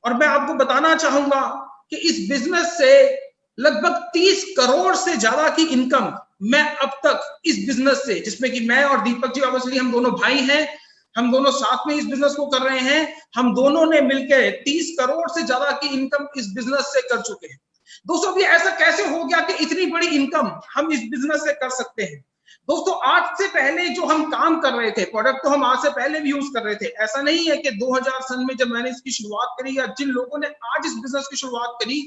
और मैं आपको बताना चाहूंगा कि इस बिजनेस से लगभग 30 करोड़ से ज्यादा की इनकम मैं अब तक इस बिजनेस से, जिसमें कि मैं और दीपक जी ऑब्वियसली हम दोनों भाई हैं, हम दोनों साथ में इस बिजनेस को कर रहे हैं, हम दोनों ने मिलकर 30 करोड़ से ज्यादा की इनकम इस बिजनेस से कर चुके हैं। दोस्तों, अभी ऐसा कैसे हो गया कि इतनी बड़ी इनकम हम इस बिजनेस से कर सकते हैं? दोस्तों, आज से पहले जो हम काम कर रहे थे, प्रोडक्ट तो हम आज से पहले भी यूज कर रहे थे। ऐसा नहीं है कि 2000 सन में जब मैंने इसकी शुरुआत करी या जिन लोगों ने आज इस बिजनेस की शुरुआत करी,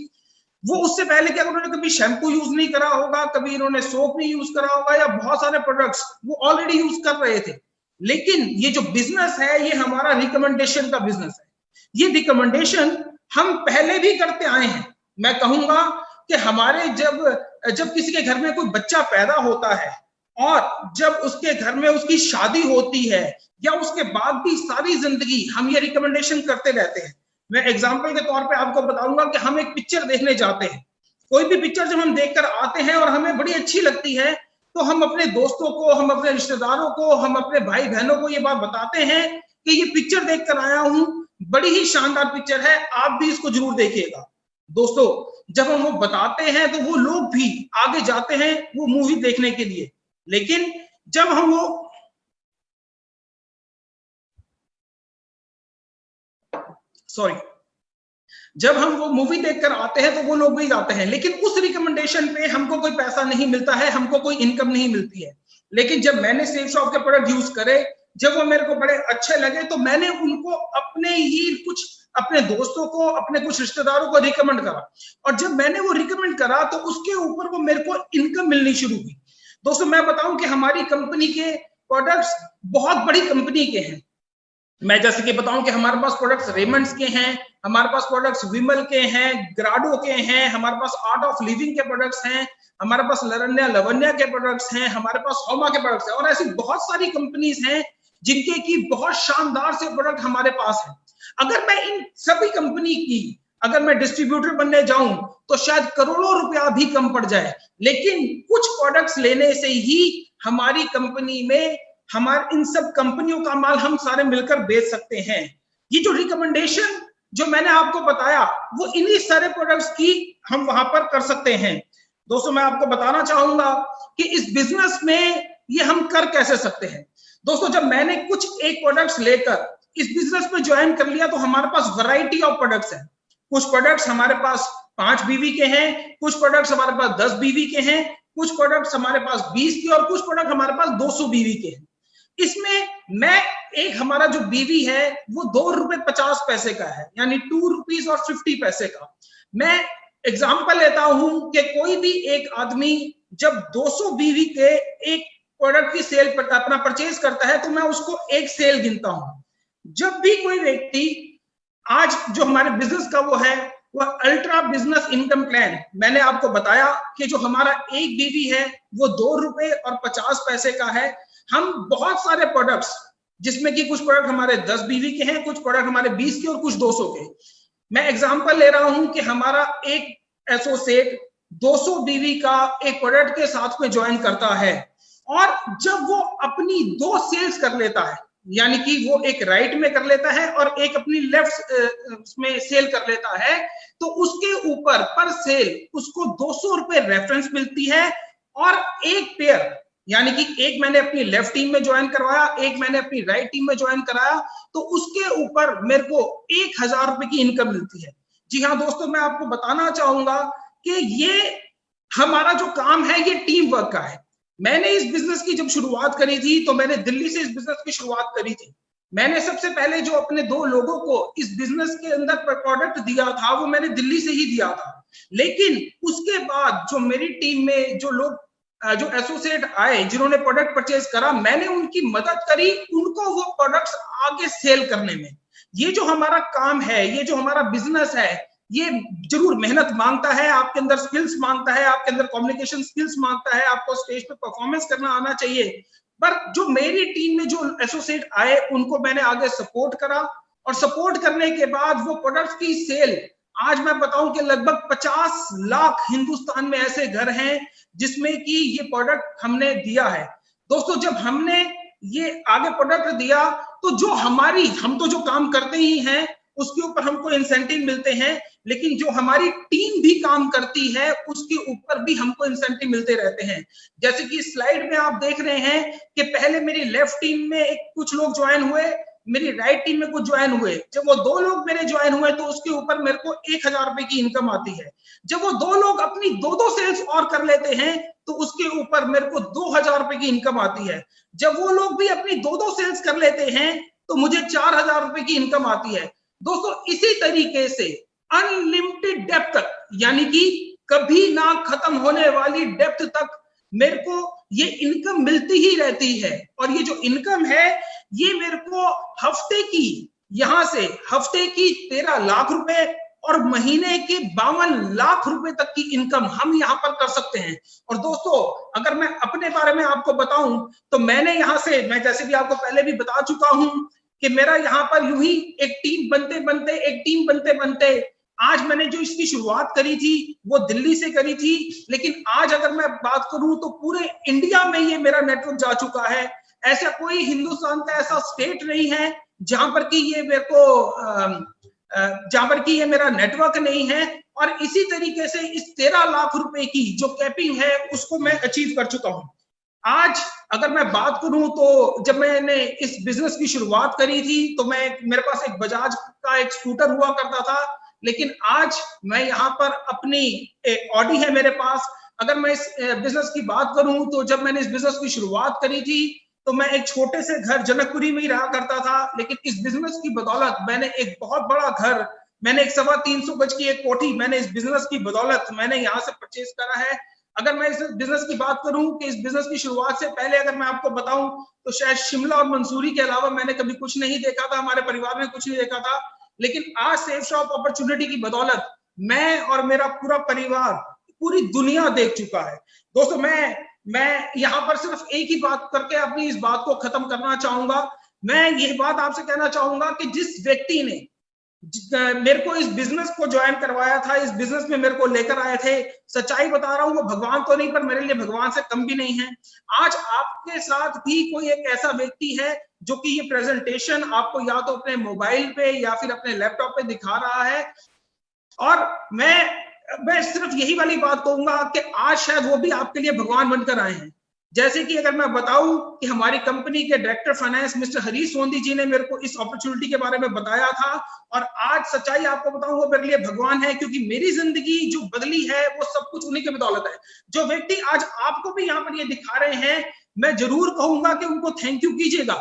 वो उससे पहले क्या उन्होंने कभी शैम्पू यूज नहीं करा होगा, कभी इन्होंने सोप नहीं यूज करा होगा, या बहुत सारे प्रोडक्ट्स वो ऑलरेडी यूज कर रहे थे। लेकिन ये जो बिजनेस है, ये हमारा रिकमेंडेशन का बिजनेस है। ये रिकमेंडेशन हम पहले भी करते आए हैं। मैं कहूंगा कि हमारे जब किसी के घर में कोई बच्चा पैदा होता है और जब उसके घर में उसकी शादी होती है, या उसके बाद भी सारी जिंदगी हम ये रिकमेंडेशन करते रहते हैं। मैं एग्जांपल के तौर पे आपको बताऊंगा कि हम एक पिक्चर देखने जाते हैं। कोई भी पिक्चर जब हम देखकर आते हैं और हमें बड़ी अच्छी लगती है, तो हम अपने दोस्तों को, हम अपने रिश्तेदारों को, हम अपने भाई बहनों को ये बात बताते हैं कि ये पिक्चर देखकर आया हूं, बड़ी ही शानदार पिक्चर है, आप भी इसको जरूर देखिएगा। दोस्तों, जब हम वो बताते हैं तो वो लोग भी आगे जाते हैं वो मूवी देखने के लिए। लेकिन जब हम वो मूवी देखकर आते हैं तो वो लोग भी जाते हैं, लेकिन उस रिकमेंडेशन पे हमको कोई पैसा नहीं मिलता है, हमको कोई इनकम नहीं मिलती है। लेकिन जब मैंने सेफ शॉप के प्रोडक्ट यूज करे, जब वो मेरे को बड़े अच्छे लगे, तो मैंने उनको अपने दोस्तों को, अपने कुछ रिश्तेदारों को रिकमेंड करा। और जब मैंने वो रिकमेंड करा, तो उसके ऊपर वो मेरे को इनकम मिलनी शुरू हुई। दोस्तों, मैं बताऊं कि हमारी कंपनी के प्रोडक्ट्स बहुत बड़ी कंपनी के हैं। मैं जैसे कि बताऊं कि हमारे पास प्रोडक्ट्स रेमंड्स के हैं, हमारे पास प्रोडक्ट्स विमल के हैं, ग्राडो के हैं, हमारे पास आर्ट ऑफ लिविंग के प्रोडक्ट्स हैं, हमारे पास लरण्या लवन्या के प्रोडक्ट्स हैं, हमारे पास होमा के प्रोडक्ट्स हैं, और ऐसी बहुत सारी कंपनीज हैं जिनके की बहुत शानदार से प्रोडक्ट हमारे पास है। अगर मैं इन सभी कंपनी की अगर मैं डिस्ट्रीब्यूटर बनने जाऊं तो शायद करोड़ों रुपया भी कम पड़ जाए, लेकिन कुछ प्रोडक्ट्स लेने से ही हमारी कंपनी में हमारे इन सब कंपनियों का माल हम सारे मिलकर बेच सकते हैं। ये जो रिकमेंडेशन जो मैंने आपको बताया, वो इन्हीं सारे प्रोडक्ट्स की हम वहां पर कर सकते हैं। दोस्तों, मैं आपको बताना चाहूंगा कि इस बिजनेस में ये हम कर कैसे सकते हैं। दोस्तों, जब मैंने कुछ एक प्रोडक्ट्स लेकर इस बिजनेस में ज्वाइन कर लिया, तो हमारे पास वैरायटी ऑफ प्रोडक्ट्स हैं। कुछ प्रोडक्ट्स हमारे पास 5 बीवी के हैं, कुछ प्रोडक्ट्स हमारे पास 10 बीवी के हैं, कुछ प्रोडक्ट्स हमारे पास 20 के, और कुछ प्रोडक्ट हमारे पास 200 बीवी के हैं। इसमें मैं एक हमारा जो बीवी है वो ₹2.50 का है, यानी ₹2.50 का। मैं एग्जाम्पल लेता हूं कि कोई भी एक आदमी जब 200 बीवी के एक प्रोडक्ट की सेल पर अपना परचेज करता है तो मैं उसको एक सेल गिनता हूं। जब भी कोई व्यक्ति आज जो हमारे बिजनेस का वो है वह अल्ट्रा बिजनेस इनकम प्लान, मैंने आपको बताया कि जो हमारा एक बीवी है वो ₹2.50 का है। हम बहुत सारे प्रोडक्ट्स, जिसमें कि कुछ प्रोडक्ट हमारे 10 बीवी के हैं, कुछ प्रोडक्ट हमारे 20 के और कुछ 200 के। मैं एग्जांपल ले रहा हूं कि हमारा एक एसोसिएट 200 बीवी का एक प्रोडक्ट के साथ में ज्वाइन करता है, और जब वो अपनी 2 सेल्स कर लेता है, यानी कि वो एक राइट में कर लेता है और एक अपनी लेफ्ट में सेल कर लेता है, तो उसके ऊपर पर सेल उसको ₹200 रेफरेंस मिलती है। और एक पेयर, यानी कि एक मैंने अपनी लेफ्ट टीम में ज्वाइन करवाया, एक मैंने अपनी राइट टीम में ज्वाइन कराया, तो उसके ऊपर मेरे को ₹1000 की इनकम मिलती है। जी हाँ दोस्तों, मैं आपको बताना चाहूंगा कि ये हमारा जो काम है ये टीम वर्क का है। मैंने इस बिजनेस की जब शुरुआत करी थी तो मैंने दिल्ली से इस बिजनेस की शुरुआत करी थी। मैंने सबसे पहले जो अपने 2 लोगों को इस बिजनेस के अंदर प्रोडक्ट दिया था वो मैंने दिल्ली से ही दिया था। लेकिन उसके बाद जो मेरी टीम में जो लोग जो एसोसिएट आए जिन्होंने प्रोडक्ट परचेज करा, मैंने उनकी मदद करी उनको वो प्रोडक्ट्स आगे सेल करने में। ये जो हमारा काम है, ये जो हमारा बिजनेस है, ये जरूर मेहनत मांगता है, आपके अंदर स्किल्स मांगता है, आपके अंदर कम्युनिकेशन स्किल्स मांगता है, आपको स्टेज पे परफॉर्मेंस करना आना चाहिए। पर जो मेरी टीम में जो एसोसिएट आए उनको मैंने आगे सपोर्ट करा, और सपोर्ट करने के बाद वो प्रोडक्ट्स की सेल, आज मैं बताऊं कि लगभग 50 लाख हिंदुस्तान में ऐसे घर हैं जिसमें कि ये प्रोडक्ट हमने दिया है। दोस्तों, जब हमने ये आगे प्रोडक्ट दिया तो जो हम तो जो काम करते ही हैं उसके ऊपर हमको इंसेंटिव मिलते हैं, लेकिन जो हमारी टीम भी काम करती है उसके ऊपर भी हमको इंसेंटिव मिलते रहते हैं। जैसे कि स्लाइड में आप देख रहे हैं कि पहले मेरी लेफ्ट टीम में कुछ लोग ज्वाइन हुए, मेरी राइट टीम में कुछ ज्वाइन हुए। जब वो 2 लोग मेरे ज्वाइन हुए तो उसके ऊपर मेरे को ₹1000 की इनकम आती है। जब वो 2 लोग अपनी 2 सेल्स और कर लेते हैं तो उसके ऊपर मेरे को ₹2000 की इनकम आती है। जब वो लोग भी अपनी 2 सेल्स कर लेते हैं तो मुझे ₹4000 की इनकम आती है। दोस्तों, इसी तरीके से अनलिमिटेड डेप्थ तक, यानी कि कभी ना खत्म होने वाली डेप्थ तक मेरे को ये इनकम मिलती ही रहती है। और ये जो इनकम है ये मेरे को हफ्ते की, यहां से हफ्ते की 13 लाख रुपए और महीने के 52 लाख रुपए तक की इनकम हम यहाँ पर कर सकते हैं। और दोस्तों, अगर मैं अपने बारे में आपको बताऊं तो मैंने यहाँ से, मैं जैसे भी आपको पहले भी बता चुका हूं कि मेरा यहाँ पर यूं ही एक टीम बनते बनते आज मैंने जो इसकी शुरुआत करी थी वो दिल्ली से करी थी, लेकिन आज अगर मैं बात करूं तो पूरे इंडिया में ये मेरा नेटवर्क जा चुका है। ऐसा कोई हिंदुस्तान का ऐसा स्टेट नहीं है जहां पर कि ये मेरे को जहां पर कि ये मेरा नेटवर्क नहीं है। और इसी तरीके से इस 13 लाख रुपए की जो कैपिंग है उसको मैं अचीव कर चुका हूं। आज अगर मैं बात करूं तो जब मैंने इस बिजनेस की शुरुआत करी थी तो मेरे पास एक बजाज का एक स्कूटर हुआ करता था, लेकिन आज मैं यहाँ पर अपनी ऑडी है मेरे पास। अगर मैं इस बिजनेस की बात करूं तो जब मैंने इस बिजनेस की शुरुआत करी थी तो मैं एक छोटे से घर जनकपुरी में ही रहा करता था, लेकिन इस बिजनेस की बदौलत मैंने एक बहुत बड़ा घर, मैंने एक 325 गज की एक कोठी मैंने इस बिजनेस की बदौलत मैंने यहाँ से परचेज करा है। अगर मैं इस बिजनेस की बात करूं कि इस बिजनेस की शुरुआत से पहले अगर मैं आपको बताऊं तो शायद शिमला और मंसूरी के अलावा मैंने कभी कुछ नहीं देखा था, हमारे परिवार में कुछ नहीं देखा था। लेकिन आज सेफ शॉप अपॉर्चुनिटी की बदौलत मैं और मेरा पूरा परिवार पूरी दुनिया देख चुका है। दोस्तों, मैं यहाँ पर सिर्फ एक ही बात करके अपनी इस बात को खत्म करना चाहूंगा। मैं ये बात आपसे कहना चाहूंगा कि जिस व्यक्ति ने मेरे को इस बिजनेस को ज्वाइन करवाया था, इस बिजनेस में मेरे को लेकर आए थे, सच्चाई बता रहा हूं, वो भगवान तो नहीं पर मेरे लिए भगवान से कम भी नहीं है। आज आपके साथ भी कोई एक ऐसा व्यक्ति है जो कि ये प्रेजेंटेशन आपको या तो अपने मोबाइल पे या फिर अपने लैपटॉप पे दिखा रहा है। और मैं सिर्फ यही वाली बात कहूंगा कि आज शायद वो भी आपके लिए भगवान बनकर आए हैं। जैसे कि अगर मैं बताऊं कि हमारी कंपनी के director finance mister Harish Sondhi जी ने मेरे को इस अपॉर्चुनिटी के बारे में बताया था, और आज सच्चाई आपको बताऊं वो मेरे लिए भगवान है, क्योंकि मेरी जिंदगी जो बदली है वो सब कुछ उन्हीं के बदौलत है। जो व्यक्ति आज आपको भी यहाँ पर ये दिखा रहे हैं मैं जरूर कहूंगा कि उनको थैंक यू कीजिएगा,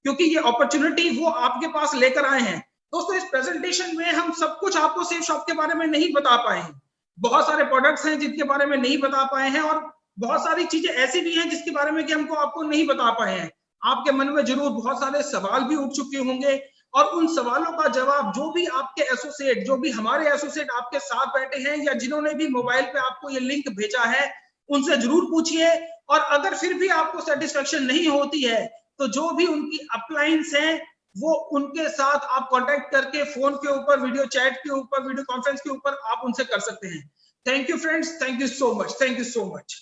क्योंकि ये अपॉर्चुनिटी वो आपके पास लेकर आए हैं। दोस्तों, इस प्रेजेंटेशन में हम सब कुछ आपको सेफ शॉप के बारे में नहीं बता पाए हैं। बहुत सारे प्रोडक्ट्स हैं जिनके बारे में नहीं बता पाए हैं, और बहुत सारी चीजें ऐसी भी हैं जिसके बारे में कि हमको आपको नहीं बता पाए हैं। आपके मन में जरूर बहुत सारे सवाल भी उठ चुके होंगे, और उन सवालों का जवाब जो भी आपके एसोसिएट, जो भी हमारे एसोसिएट आपके साथ बैठे हैं, या जिन्होंने भी मोबाइल पे आपको ये लिंक भेजा है, उनसे जरूर पूछिए। और अगर फिर भी आपको सेटिस्फेक्शन नहीं होती है, तो जो भी उनकी अपलाइंस हैं, वो उनके साथ आप कांटेक्ट करके फोन के ऊपर, वीडियो चैट के ऊपर, वीडियो कॉन्फ्रेंस के ऊपर आप उनसे कर सकते हैं। Thank you friends, thank you so much, thank you so much.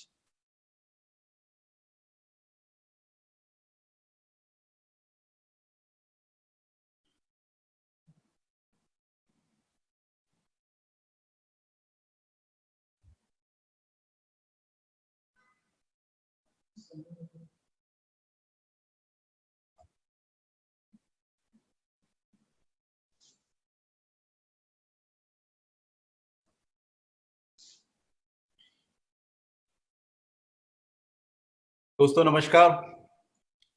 दोस्तों नमस्कार।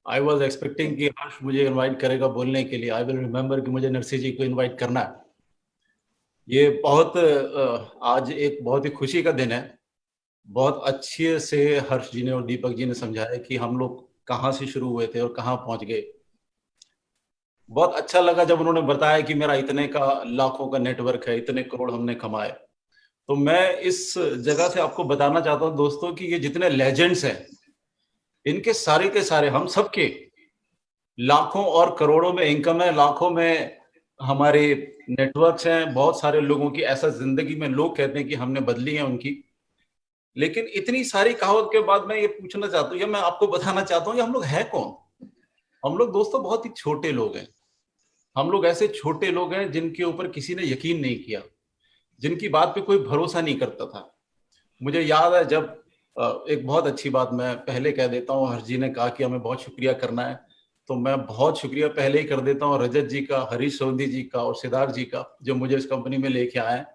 आई वॉज एक्सपेक्टिंग कि हर्ष मुझे इनवाइट करेगा बोलने के लिए। आई विल रिमेम्बर कि मुझे नरसिंह जी को इनवाइट करना है। ये बहुत आज एक बहुत ही खुशी का दिन है। बहुत अच्छे से हर्ष जी ने और दीपक जी ने समझाया कि हम लोग कहाँ से शुरू हुए थे और कहाँ पहुंच गए। बहुत अच्छा लगा जब उन्होंने बताया कि मेरा इतने का लाखों का नेटवर्क है, इतने करोड़ हमने कमाए। तो मैं इस जगह से आपको बताना चाहता हूँ दोस्तों कि ये जितने लेजेंड्स हैं, इनके सारे के सारे हम सबके लाखों और करोड़ों में इनकम है, लाखों में हमारे नेटवर्क्स हैं। बहुत सारे लोगों की ऐसा जिंदगी में लोग कहते हैं कि हमने बदली है उनकी। लेकिन इतनी सारी कहावत के बाद मैं ये पूछना चाहता हूँ या मैं आपको बताना चाहता हूँ, ये हम लोग हैं कौन? हम लोग दोस्तों बहुत ही छोटे लोग हैं। हम लोग ऐसे छोटे लोग हैं जिनके ऊपर किसी ने यकीन नहीं किया, जिनकी बात पे कोई भरोसा नहीं करता था। मुझे याद है जब एक बहुत अच्छी बात मैं पहले कह देता हूँ, हर्ष जी ने कहा कि हमें बहुत शुक्रिया करना है, तो मैं बहुत शुक्रिया पहले ही कर देता हूँ रजत जी का, हरीश सोंधी जी का और सिद्धार्थ जी का, जो मुझे इस कंपनी में लेके आए हैं।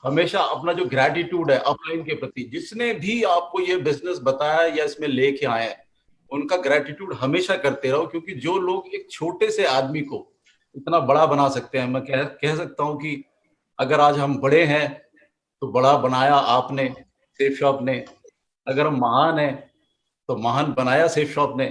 हमेशा अपना जो ग्रैटिट्यूड है अपलाइन के प्रति, जिसने भी आपको ये बिजनेस बताया या इसमें लेके आए हैं, उनका ग्रैटिट्यूड हमेशा करते रहो, क्योंकि जो लोग एक छोटे से आदमी को इतना बड़ा बना सकते हैं, मैं कह सकता हूँ कि अगर आज हम बड़े हैं तो बड़ा बनाया आपने, सेफ शॉप ने। अगर हम महान हैं तो महान बनाया सेफ शॉप ने।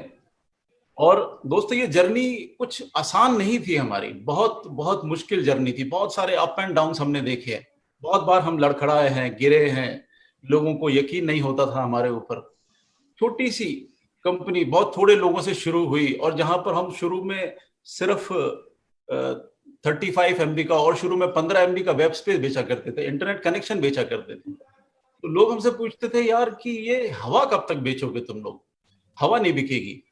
और दोस्तों ये जर्नी कुछ आसान नहीं थी हमारी, बहुत बहुत मुश्किल जर्नी थी। बहुत सारे अप एंड डाउन हमने देखे हैं, बहुत बार हम लड़खड़ाए हैं, गिरे हैं, लोगों को यकीन नहीं होता था हमारे ऊपर। छोटी सी कंपनी बहुत थोड़े लोगों से शुरू हुई, और जहां पर हम शुरू में सिर्फ 35 MB का और शुरू में 15 MB का वेब स्पेस बेचा करते थे, इंटरनेट कनेक्शन बेचा करते थे। तो लोग हमसे पूछते थे, यार कि ये हवा कब तक बेचोगे तुम लोग, हवा नहीं बिकेगी।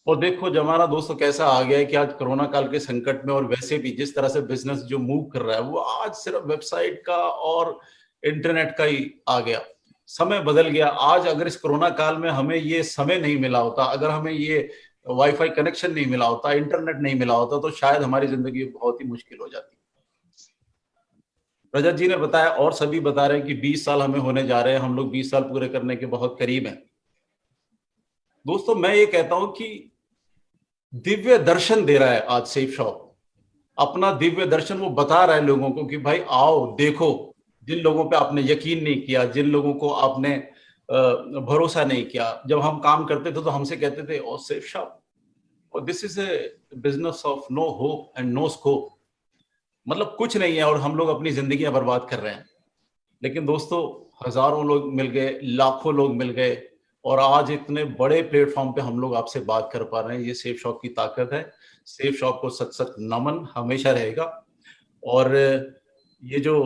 और देखो जमाना दोस्तों कैसा आ गया है कि आज कोरोना काल के संकट में और वैसे भी जिस तरह से बिजनेस जो मूव कर रहा है, वो आज सिर्फ वेबसाइट का और इंटरनेट का ही आ गया। समय बदल गया। आज अगर इस कोरोना काल में हमें ये समय नहीं मिला होता, अगर हमें ये वाईफाई कनेक्शन नहीं मिला होता, इंटरनेट नहीं मिला होता, तो शायद हमारी जिंदगी बहुत ही मुश्किल हो जाती। रजत जी ने बताया और सभी बता रहे हैं कि 20 साल हमें होने जा रहे हैं, हम लोग 20 साल पूरे करने के बहुत करीब हैं। दोस्तों मैं ये कहता हूं कि दिव्य दर्शन दे रहा है आज सेफ शॉप, अपना दिव्य दर्शन वो बता रहा है लोगों को कि भाई आओ देखो। जिन लोगों पे आपने यकीन नहीं किया, जिन लोगों को आपने भरोसा नहीं किया, जब हम काम करते थे तो हमसे कहते थे ओ सेफ शॉप, और this is a business of no hope and no scope, मतलब कुछ नहीं है और हम लोग अपनी जिंदगियां बर्बाद कर रहे हैं। लेकिन दोस्तों हजारों लोग मिल गए, लाखों लोग मिल गए, और आज इतने बड़े प्लेटफॉर्म पे हम लोग आपसे बात कर पा रहे हैं। ये सेफ शॉप की ताकत है। सेफ शॉप को सच सच नमन हमेशा रहेगा। और ये जो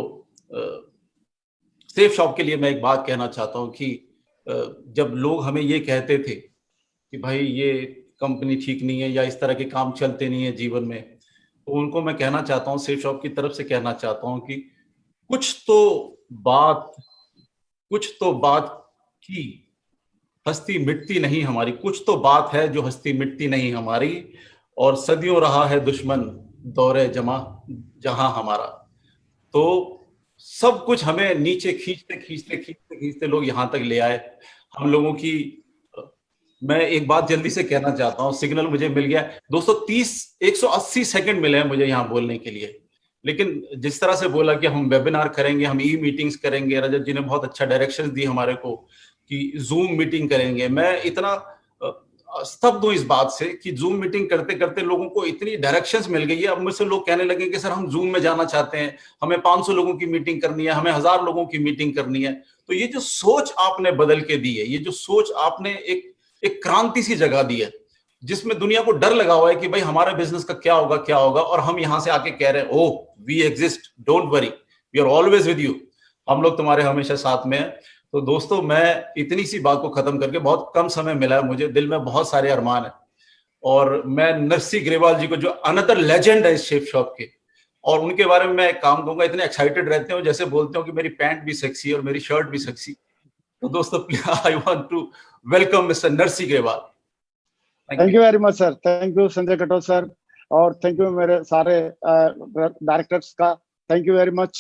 सेफ शॉप के लिए मैं एक बात कहना चाहता हूँ कि जब लोग हमें ये कहते थे कि भाई ये कंपनी ठीक नहीं है या इस तरह के काम चलते नहीं है जीवन में, तो उनको मैं कहना चाहता हूँ, सेफ शॉप की तरफ से कहना चाहता हूँ कि कुछ तो बात की हस्ती मिटती नहीं हमारी, कुछ तो बात है जो हस्ती मिटती नहीं हमारी, और सदियों रहा है दुश्मन दौरे जमा जहां हमारा। तो सब कुछ हमें नीचे खींचते खींचते खींचते खींचते लोग यहां तक ले आए। हम लोगों की मैं एक बात जल्दी से कहना चाहता हूँ, सिग्नल मुझे मिल गया 180 सेकंड मिले हैं मुझे यहाँ बोलने के लिए, लेकिन जिस तरह से बोला कि हम वेबिनार करेंगे, हम ई मीटिंग्स करेंगे, रजत जी ने बहुत अच्छा डायरेक्शन दी हमारे को कि जूम मीटिंग करेंगे। मैं इतना स्तब्ध हूँ इस बात से कि जूम मीटिंग करते करते लोगों को इतनी डायरेक्शंस मिल गई है। अब मुझसे लोग कहने लगे कि सर हम जूम में जाना चाहते हैं, हमें 500 लोगों की मीटिंग करनी है, हमें 1000 लोगों की मीटिंग करनी है। तो ये जो सोच आपने बदल के दी है, ये जो सोच आपने एक क्रांति सी जगा दी है, जिसमें दुनिया को डर लगा हुआ है कि भाई हमारे बिजनेस का क्या होगा, और हम यहां से आके कह रहे हैं oh we exist, don't worry, we are always with you, हम लोग तुम्हारे हमेशा साथ में हैं। तो दोस्तों, मैं इतनी सी बात को खत्म करके, बहुत कम समय मिला है मुझे, दिल में बहुत सारे अरमान है, और मैं नरसी ग्रेवाल जी को, जो अनदर लेजेंड है इस शेप शॉप के, और उनके बारे में मैं एक काम कहूंगा, इतने एक्साइटेड रहते हो जैसे बोलते हो कि मेरी पैंट भी सेक्सी है और मेरी शर्ट भी सेक्सी। तो दोस्तों, I want to welcome mister Narsi Grewal. Thank you very much sir, thank you Sanjay Katoch sir, और थैंक यू मेरे सारे डायरेक्टर्स का, thank you very much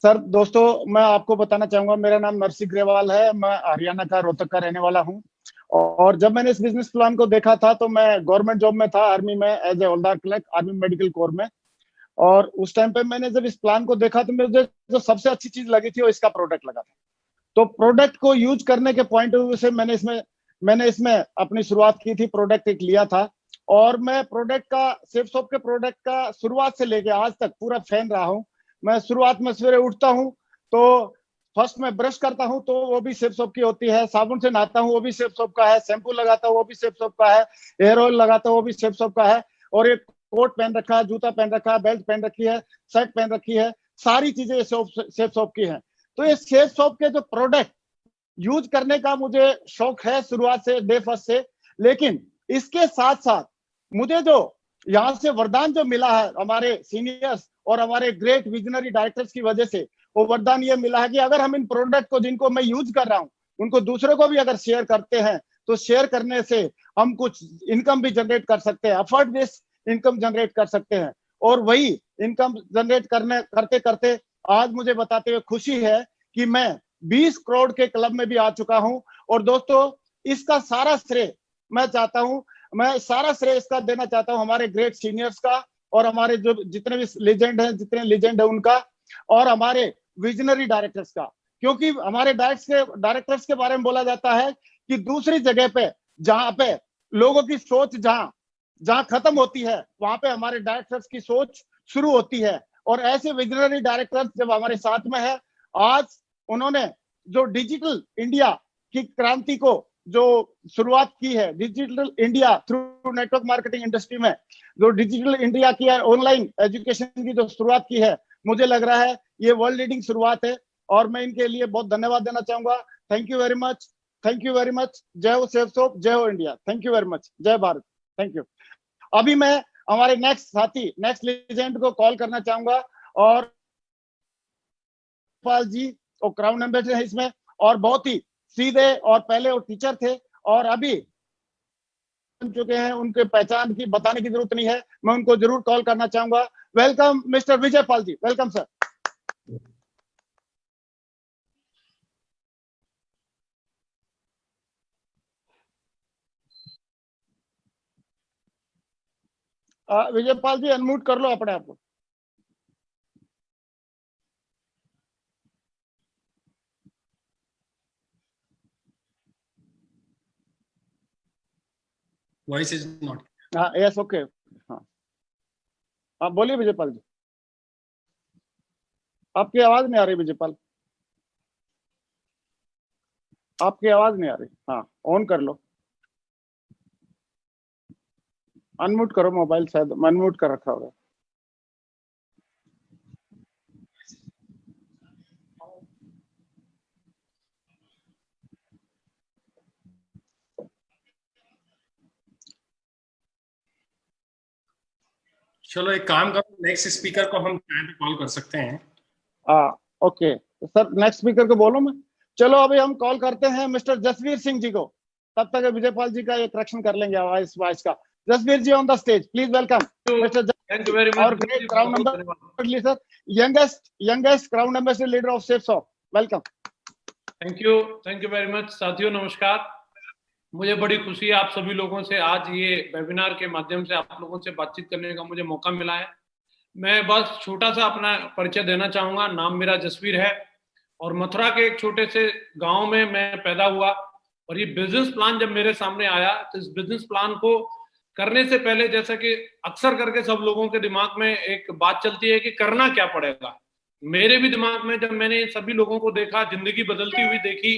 sir. दोस्तों, मैं आपको बताना चाहूंगा, मेरा नाम नरसी ग्रेवाल है, मैं हरियाणा का रोहतक का रहने वाला हूं। और जब मैंने इस बिजनेस प्लान को देखा था तो मैं गवर्नमेंट जॉब में था, आर्मी में, as a havildar clerk, army medical corps में। और उस टाइम पे मैंने जब इस प्लान को देखा तो मुझे जो सबसे अच्छी चीज लगी थी वो इसका प्रोडक्ट लगा था। तो प्रोडक्ट को यूज करने के पॉइंट ऑफ व्यू से मैंने इसमें अपनी शुरुआत की थी, प्रोडक्ट एक लिया था। और मैं प्रोडक्ट का, सेफ शॉप के प्रोडक्ट का शुरुआत से लेके आज तक पूरा फैन रहा हूं। मैं शुरुआत में सवेरे उठता हूं तो फर्स्ट मैं ब्रश करता हूं तो वो भी सेफ शॉप की होती है, साबुन से नहाता हूं वो भी सेफ शॉप का है, शैम्पू लगाता हूं वो भी सेफ शॉप का है, हेयर ऑयल लगाता हूं वो भी सेफ शॉप का है, और एक कोट पहन रखा है, जूता पहन रखा है, बेल्ट पहन रखी है, शर्ट पहन रखी है, सारी चीजें सेफ शॉप की हैं। तो ये सेफ शॉप के जो प्रोडक्ट यूज करने का मुझे शौक है शुरुआत से, डे फर्स्ट से। लेकिन इसके साथ साथ मुझे जो यहाँ से वरदान जो मिला है हमारे सीनियर्स और हमारे ग्रेट विजनरी डायरेक्टर्स की वजह से, वो वरदान ये मिला है कि अगर हम इन प्रोडक्ट को, जिनको मैं यूज कर रहा हूँ, उनको दूसरों को भी अगर शेयर करते हैं तो शेयर करने से हम कुछ इनकम भी जनरेट कर सकते हैं, अफर्ट बेस्ड इनकम जनरेट कर सकते हैं। और वही इनकम जनरेट करते करते आज मुझे बताते हुए खुशी है कि मैं 20 करोड़ के क्लब में भी आ चुका हूं। और दोस्तों, इसका सारा श्रेय मैं सारा श्रेय इसका देना चाहता हूं हमारे ग्रेट सीनियर्स का, और हमारे जो जितने भी जितने लेजेंड है उनका, और हमारे विजनरी डायरेक्टर्स का। क्योंकि हमारे डायरेक्टर्स के बारे में बोला जाता है कि दूसरी जगह पे, जहां पे लोगों की सोच जहां खत्म होती है, वहां पे हमारे डायरेक्टर्स की सोच शुरू होती है। और ऐसे विजनरी डायरेक्टर्स जब हमारे साथ में है, आज उन्होंने जो डिजिटल इंडिया की क्रांति को जो शुरुआत की है, digital India through network marketing industry में जो डिजिटल इंडिया की है, ऑनलाइन एजुकेशन की जो शुरुआत की है, मुझे लग रहा है ये वर्ल्ड लीडिंग शुरुआत है, और मैं इनके लिए बहुत धन्यवाद देना चाहूंगा। Thank you very much, thank you very much. जय हो सेफ शॉप, जय हो India, thank you very much, जय भारत, थैंक यू। अभी मैं हमारे नेक्स्ट साथी, नेक्स्ट लेजेंड को कॉल करना चाहूंगा, और पाल जी और क्राउन एम्बेसडर है इसमें, और बहुत ही सीधे, और पहले वो टीचर थे और अभी बन चुके हैं, उनके पहचान की बताने की जरूरत नहीं है, मैं उनको जरूर कॉल करना चाहूंगा। Welcome mister Vijay Pal ji, welcome sir. Vijay Pal ji unmute कर लो अपने आप को। Voice is not. हाँ, यस, ओके, हाँ, आप बोलिए विजय पाल जी। आपकी आवाज नहीं आ रही विजय पाल, आपकी आवाज नहीं आ रही। हाँ, ऑन कर लो, अनम्यूट करो मोबाइल, शायद अनम्यूट कर रखा होगा। चलो एक काम करो, नेक्स्ट स्पीकर को हम कॉल कर सकते हैं। ओके सर, नेक्स्ट स्पीकर को बोलो मैं। चलो अभी हम कॉल करते हैं मिस्टर जसवीर सिंह जी को, तब तक विजय पाल जी का एक करेक्शन कर लेंगे आवाज का। Jasvir ji on the stage, please welcome mister. Thank you very much. और great crown ambassador sir, youngest crown ambassador leader of Safe Shop, welcome. Thank you very much. साथियों नमस्कार। मुझे बड़ी खुशी है आप सभी लोगों से आज ये वेबिनार के माध्यम से आप लोगों से बातचीत करने का मुझे मौका मिला है। मैं बस छोटा सा अपना परिचय देना चाहूँगा। नाम मेरा जसवीर है और मथुरा के एक छोटे से गांव में मैं पैदा हुआ और ये बिजनेस प्लान जब मेरे सामने आया तो इस बिजनेस प्लान को करने से पहले, जैसा कि अक्सर करके सब लोगों के दिमाग में एक बात चलती है कि करना क्या पड़ेगा, मेरे भी दिमाग में जब मैंने सभी लोगों को देखा, जिंदगी बदलती हुई देखी,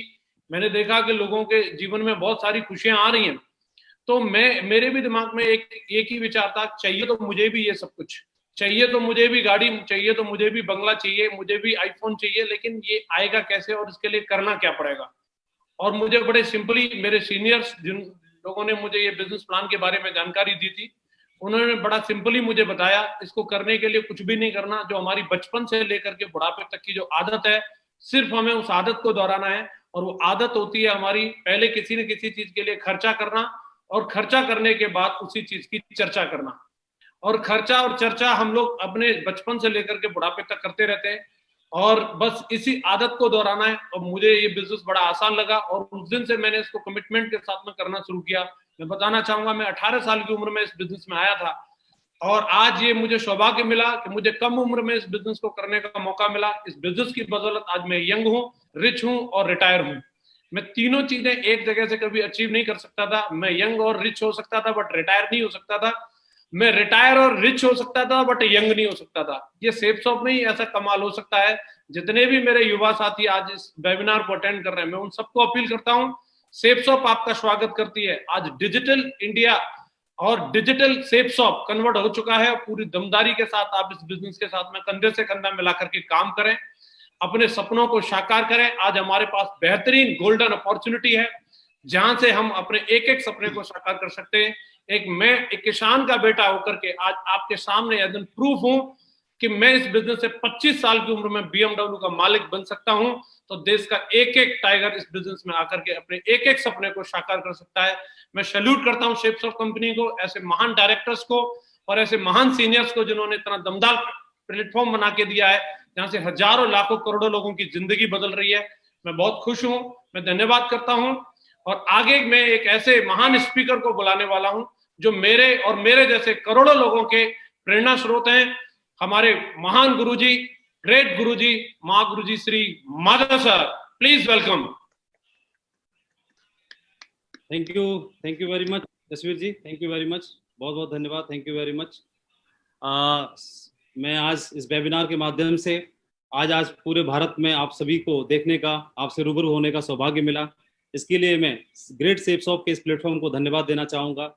मैंने देखा कि लोगों के जीवन में बहुत सारी खुशियां आ रही हैं, तो मेरे भी दिमाग में एक ही विचार था, चाहिए तो मुझे भी ये सब कुछ, चाहिए तो मुझे भी गाड़ी चाहिए, तो मुझे भी बंगला चाहिए, मुझे भी आईफोन चाहिए, लेकिन ये आएगा कैसे और इसके लिए करना क्या पड़ेगा। और मुझे बड़े सिंपली मेरे सीनियर्स जिन लोगों ने मुझे ये बिजनेस प्लान के बारे में जानकारी दी थी, उन्होंने बड़ा सिंपली मुझे बताया इसको करने के लिए कुछ भी नहीं करना, जो हमारी बचपन से लेकर के बुढ़ापे तक की जो आदत है, सिर्फ हमें उस आदत को दोहराना है। और वो आदत होती है हमारी पहले किसी न किसी चीज के लिए खर्चा करना और खर्चा करने के बाद उसी चीज की चर्चा करना। और खर्चा और चर्चा हम लोग अपने बचपन से लेकर के बुढ़ापे तक करते रहते हैं और बस इसी आदत को दोहराना है। और मुझे ये बिजनेस बड़ा आसान लगा और उस दिन से मैंने इसको कमिटमेंट के साथ में करना शुरू किया। मैं बताना चाहूंगा, मैं 18 साल की उम्र में इस बिजनेस में आया था और आज ये मुझे सौभाग्य मिला कि मुझे कम उम्र में इस बिजनेस को करने का मौका मिला। इस बिजनेस की बदौलत आज मैं यंग हूँ, रिच हूँ और रिटायर हूँ। मैं तीनों चीजें एक जगह से कभी अचीव नहीं कर सकता था। मैं यंग और रिच हो सकता था बट रिटायर नहीं हो सकता था। मैं रिटायर और रिच हो सकता था बट यंग नहीं हो सकता था। ये सेफसॉफ्ट में ही ऐसा कमाल हो सकता है। जितने भी मेरे युवा साथी आज इस वेबिनार को अटेंड कर रहे हैं, मैं उन सबको अपील करता हूँ, सेफसॉफ्ट आपका स्वागत करती है। आज डिजिटल इंडिया और डिजिटल सेफसॉफ्ट कन्वर्ट हो चुका है। पूरी दमदारी के साथ आप इस बिजनेस के साथ में कंधे से कंधा मिलाकर के काम करें, अपने सपनों को साकार करें। आज हमारे पास बेहतरीन गोल्डन अपॉर्चुनिटी है जहां से हम अपने एक एक सपने को साकार कर सकते हैं। मैं एक किसान का बेटा होकर के आज आपके सामने एज एन प्रूफ हूं कि मैं इस बिजनेस से 25 साल की उम्र में BMW का मालिक बन सकता हूं। तो देश का एक एक टाइगर इस बिजनेस में आकर के अपने एक एक सपने को साकार कर सकता है। मैं सैल्यूट करता हूं सेफसॉफ्ट कंपनी को, ऐसे महान डायरेक्टर्स को और ऐसे महान सीनियर्स को जिन्होंने इतना दमदार प्लेटफॉर्म बना के दिया है जहां से हजारों लाखों करोड़ों लोगों की जिंदगी बदल रही है। मैं बहुत खुश हूं, मैं धन्यवाद करता हूं और आगे मैं एक ऐसे महान स्पीकर को बुलाने वाला हूं जो मेरे और मेरे जैसे करोड़ों लोगों के प्रेरणा स्रोत हैं। हमारे महान गुरुजी, ग्रेट गुरुजी, महागुरुजी Shri Madhav sir, please welcome. Thank you very much Jasvir ji, thank you very much, बहुत बहुत धन्यवाद, थैंक यू वेरी मच। मैं आज इस वेबिनार के माध्यम से आज पूरे भारत में आप सभी को देखने का, आपसे रूबरू होने का सौभाग्य मिला। इसके लिए मैं ग्रेट सेफसॉफ्ट के इस प्लेटफॉर्म को धन्यवाद देना चाहूँगा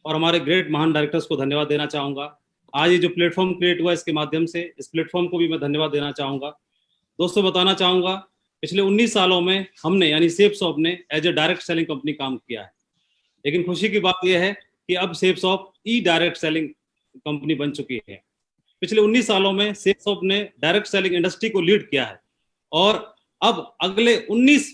और हमारे ग्रेट महान डायरेक्टर्स को धन्यवाद देना चाहूँगा। आज ये जो प्लेटफॉर्म क्रिएट हुआ इसके माध्यम से इस प्लेटफॉर्म को भी मैं धन्यवाद देना चाहूँगा। दोस्तों बताना चाहूँगा, पिछले 19 सालों में हमने यानी सेफसॉफ्ट ने as a direct selling company काम किया है, लेकिन खुशी की बात यह है कि अब सेफसॉफ्ट ई डायरेक्ट सेलिंग कंपनी बन चुकी है। पिछले 19 सालों में सेफसॉफ्ट ने डायरेक्ट सेलिंग इंडस्ट्री को लीड किया है और अब अगले 19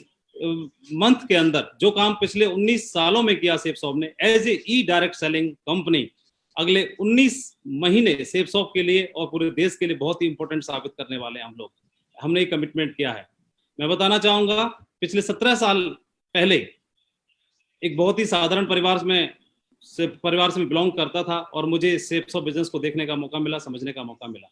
मंथ के अंदर जो काम पिछले 19 सालों में किया सेफसॉफ्ट ने as a e direct selling company, अगले 19 महीने सेफसॉफ्ट के लिए और पूरे देश के लिए बहुत ही इंपॉर्टेंट साबित करने वाले हैं हम लोग। हमने एक कमिटमेंट किया है। मैं बताना चाहूंगा, पिछले 17 साल पहले एक बहुत ही साधारण परिवार से मैं बिलोंग करता था और मुझे सेफसॉफ्ट बिजनेस को देखने का मौका मिला, समझने का मौका मिला।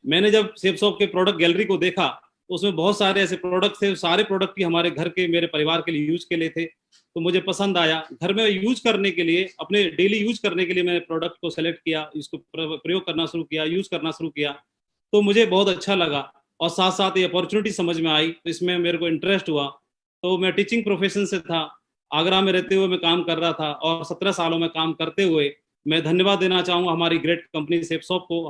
मैंने जब सेफसॉफ्ट के प्रोडक्ट गैलरी को देखा तो उसमें बहुत सारे ऐसे प्रोडक्ट थे, सारे प्रोडक्ट की हमारे घर के, मेरे परिवार के लिए यूज के लिए थे, तो मुझे पसंद आया। घर में यूज करने के लिए, अपने डेली यूज करने के लिए मैंने प्रोडक्ट को सेलेक्ट किया, इसको प्रयोग करना शुरू किया, यूज करना शुरू किया, तो मुझे बहुत अच्छा लगा और साथ साथ ये अपॉर्चुनिटी समझ में आई, तो इसमें मेरे को इंटरेस्ट हुआ। तो मैं टीचिंग प्रोफेशन से था, आगरा में रहते हुए मैं काम कर रहा था और 17 सालों में काम करते हुए मैं धन्यवाद देना चाहूँगा हमारी ग्रेट कंपनी सेफसॉफ्ट को,